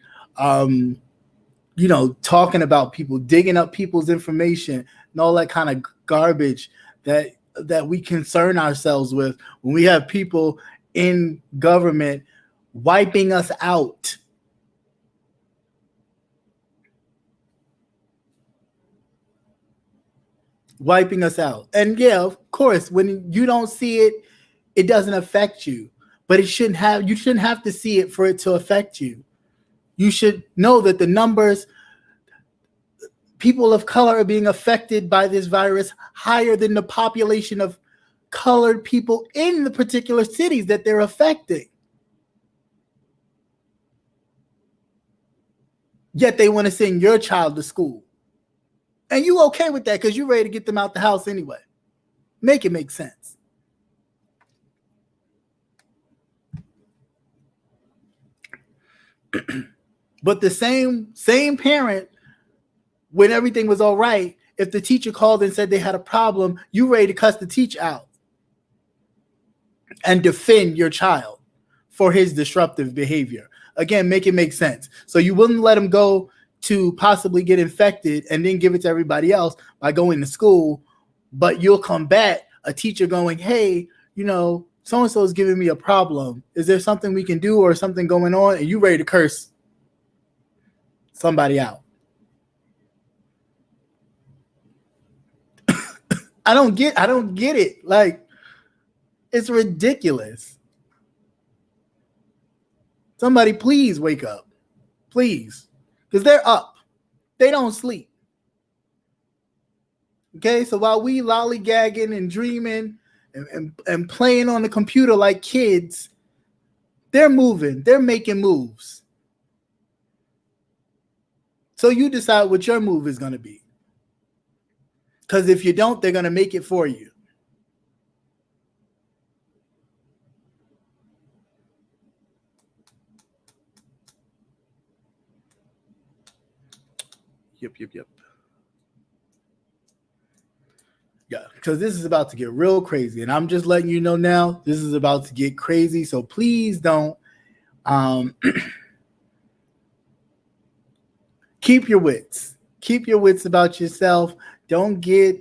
Speaker 1: talking about people, digging up people's information and all that kind of garbage that we concern ourselves with when we have people in government wiping us out. Wiping us out. And yeah, of course, when you don't see it, it doesn't affect you. But you shouldn't have to see it for it to affect you. You should know that the numbers, people of color are being affected by this virus higher than the population of colored people in the particular cities that they're affecting. Yet they want to send your child to school. And you okay with that because you're ready to get them out the house anyway. Make it make sense. But the same parent, when everything was all right, if the teacher called and said they had a problem, you ready to cuss the teacher out and defend your child for his disruptive behavior. Again, make it make sense. So you wouldn't let him go to possibly get infected and then give it to everybody else by going to school, but you'll combat a teacher going, hey, so-and-so is giving me a problem. Is there something we can do or something going on? And you ready to curse somebody out. I don't get it. Like, it's ridiculous. Somebody please wake up. Please. Because they're up. They don't sleep. Okay, so while we lollygagging and dreaming and playing on the computer like kids, they're moving. They're making moves. So you decide what your move is going to be. Because if you don't, they're going to make it for you. Yep. Yeah, because this is about to get real crazy. And I'm just letting you know now, this is about to get crazy. So please don't keep your wits. Keep your wits about yourself. Don't get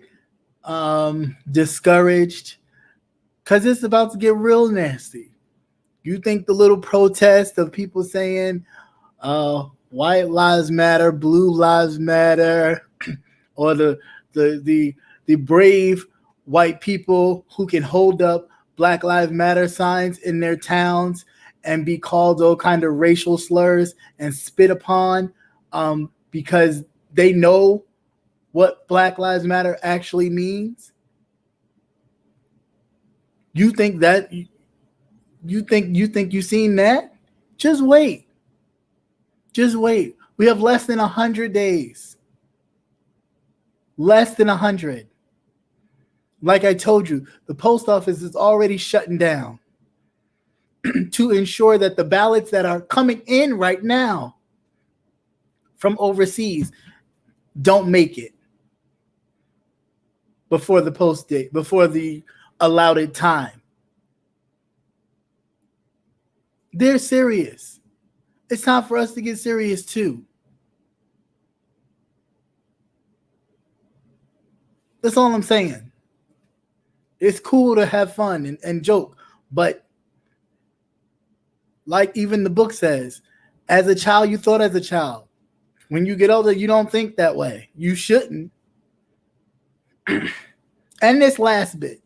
Speaker 1: discouraged, because it's about to get real nasty. You think the little protest of people saying white lives matter, blue lives matter, or the brave white people who can hold up Black Lives Matter signs in their towns and be called all kind of racial slurs and spit upon because they know what Black Lives Matter actually means? You think you've seen that? Just wait. Just wait. We have less than 100 days. Less than 100. Like I told you, the post office is already shutting down to ensure that the ballots that are coming in right now from overseas don't make it before the post date, before the allotted time. They're serious. It's time for us to get serious too. That's all I'm saying. It's cool to have fun and joke, but like even the book says, as a child, you thought as a child. When you get older, you don't think that way. You shouldn't. And this last bit.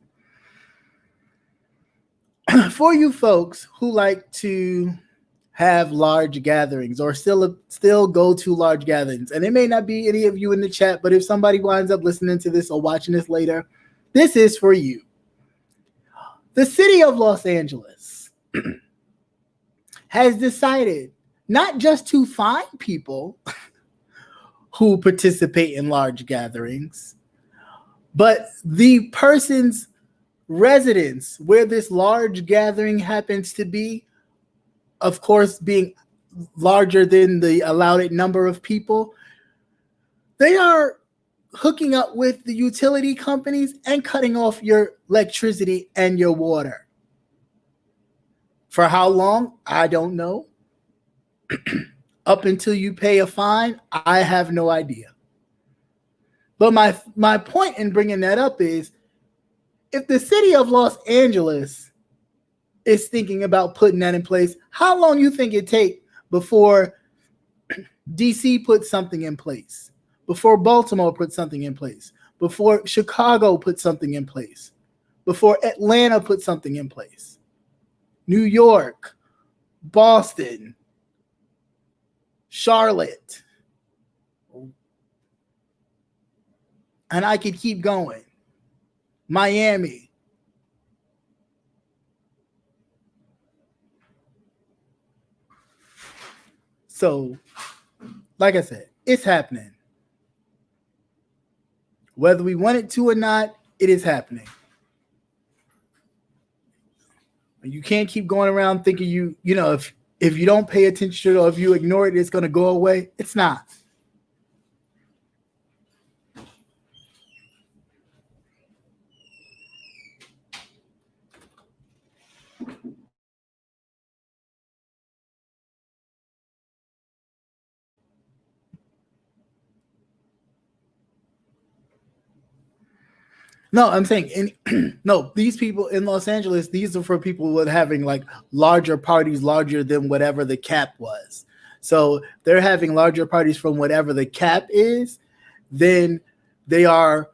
Speaker 1: For you folks who like to have large gatherings or still go to large gatherings, and it may not be any of you in the chat, but if somebody winds up listening to this or watching this later, this is for you. The city of Los Angeles has decided not just to fine people who participate in large gatherings, but the person's residence where this large gathering happens to be, of course, being larger than the allowed number of people, they are hooking up with the utility companies and cutting off your electricity and your water. For how long? I don't know. Up until you pay a fine, I have no idea. But my point in bringing that up is, if the city of Los Angeles is thinking about putting that in place, how long do you think it take before DC puts something in place, before Baltimore puts something in place, before Chicago puts something in place, before Atlanta puts something in place, New York, Boston, Charlotte, and I could keep going, Miami. So, like I said, it's happening. Whether we want it to or not, it is happening. You can't keep going around thinking if you don't pay attention or if you ignore it, it's going to go away. It's not. No, I'm saying no, these people in Los Angeles, these are for people with having like larger parties, larger than whatever the cap was. So they're having larger parties from whatever the cap is, then they are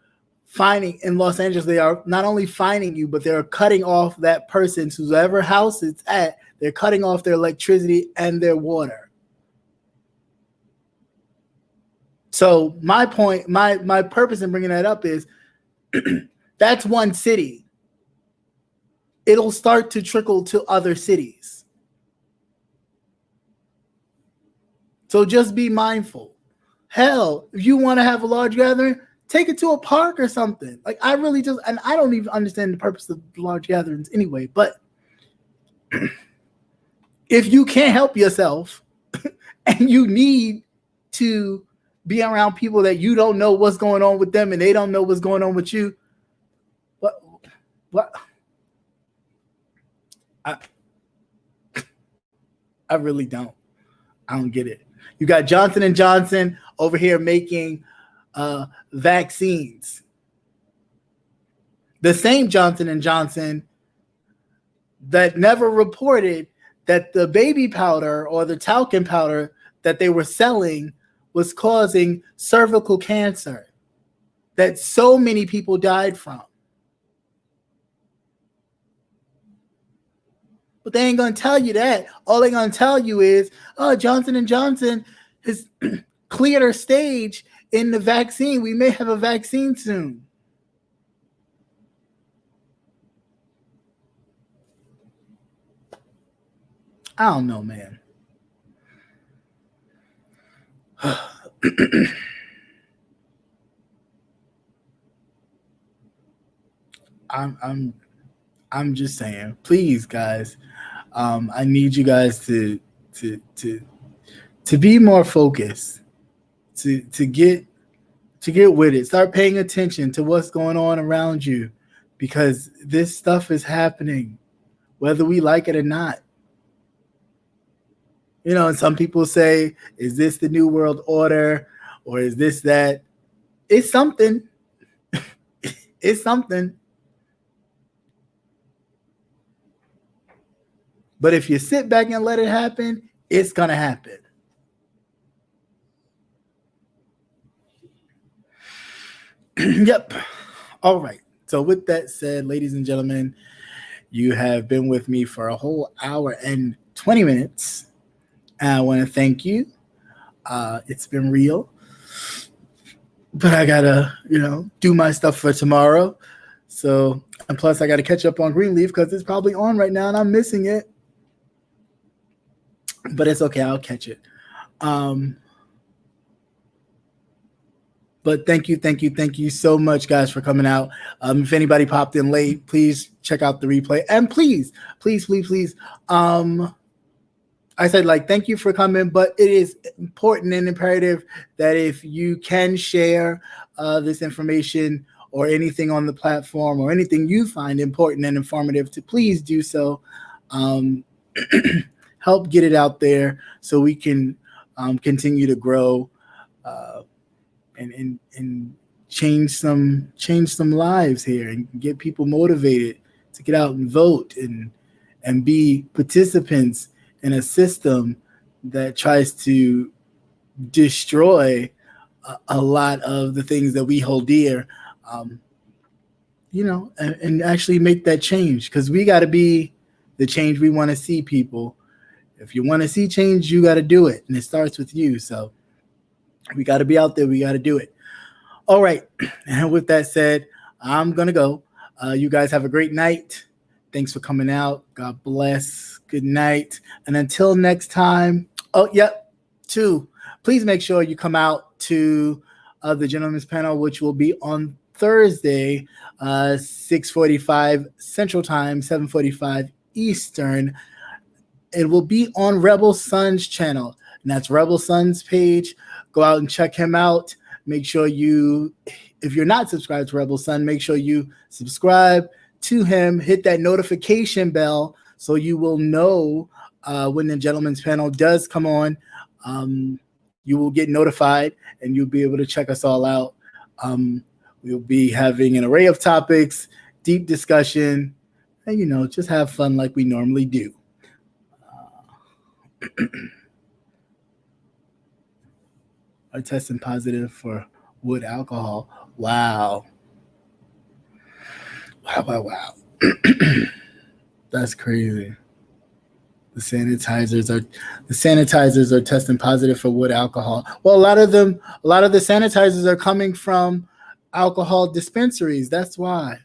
Speaker 1: fining in Los Angeles. They are not only fining you, but they're cutting off that person's whoever house it's at. They're cutting off their electricity and their water. So my point, my purpose in bringing that up is that's one city. It'll start to trickle to other cities. So just be mindful. Hell, if you want to have a large gathering, take it to a park or something. Like I really just, and I don't even understand the purpose of large gatherings anyway, but if you can't help yourself and you need to be around people that you don't know what's going on with them and they don't know what's going on with you, what? I really don't. I don't get it. You got Johnson & Johnson over here making vaccines. The same Johnson & Johnson that never reported that the baby powder or the talcum powder that they were selling was causing cervical cancer that so many people died from. But they ain't going to tell you that. All they're going to tell you is, oh, Johnson & Johnson has cleared our stage in the vaccine. We may have a vaccine soon. I don't know, man. I'm just saying, please, guys. I need you guys to be more focused, to get with it. Start paying attention to what's going on around you, because this stuff is happening, whether we like it or not. You know, and some people say, is this the New World Order or is this that? It's something. It's something. But if you sit back and let it happen, it's going to happen. Yep. All right. So with that said, ladies and gentlemen, you have been with me for a whole hour and 20 minutes. And I want to thank you. It's been real. But I got to, do my stuff for tomorrow. So, and plus I got to catch up on Greenleaf because it's probably on right now and I'm missing it. But it's okay. I'll catch it. But thank you so much, guys, for coming out. If anybody popped in late, please check out the replay. And please, I said, thank you for coming, but it is important and imperative that if you can share this information or anything on the platform or anything you find important and informative, to please do so. Help get it out there so we can continue to grow and change some lives here and get people motivated to get out and vote and be participants in a system that tries to destroy a lot of the things that we hold dear, and actually make that change, because we got to be the change we want to see, people. If you want to see change, you got to do it, and it starts with you. So we got to be out there. We got to do it. All right. And with that said, I'm going to go. You guys have a great night. Thanks for coming out. God bless. Good night. And until next time. Oh, yep. 2, please make sure you come out to the Gentleman's Panel, which will be on Thursday, 6:45 Central Time, 7:45 Eastern. It will be on Rebel Sun's channel, and that's Rebel Sun's page. Go out and check him out. Make sure if you're not subscribed to Rebel Sun, make sure you subscribe to him. Hit that notification bell so you will know when the Gentleman's Panel does come on. You will get notified, and you'll be able to check us all out We'll be having an array of topics, deep discussion, and just have fun like we normally do. Are testing positive for wood alcohol. Wow. Wow. That's crazy. The sanitizers are testing positive for wood alcohol. Well, a lot of the sanitizers are coming from alcohol dispensaries. That's why.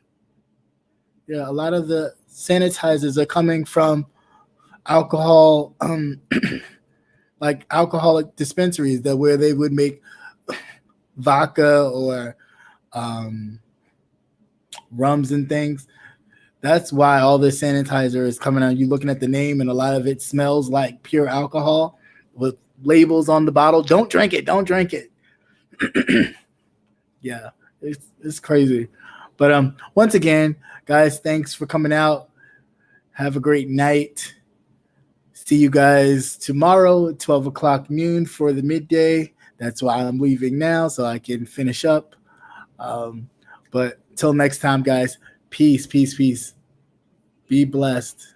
Speaker 1: Yeah, a lot of the sanitizers are coming from alcohol, like alcoholic dispensaries where they would make vodka or rums and things. That's why all this sanitizer is coming out. You're looking at the name, and a lot of it smells like pure alcohol with labels on the bottle. Don't drink it. Don't drink it. Yeah, it's crazy. But once again, guys, thanks for coming out. Have a great night. See you guys tomorrow at 12 o'clock noon for the midday. That's why I'm leaving now, so I can finish up. But till next time, guys, peace. Be blessed.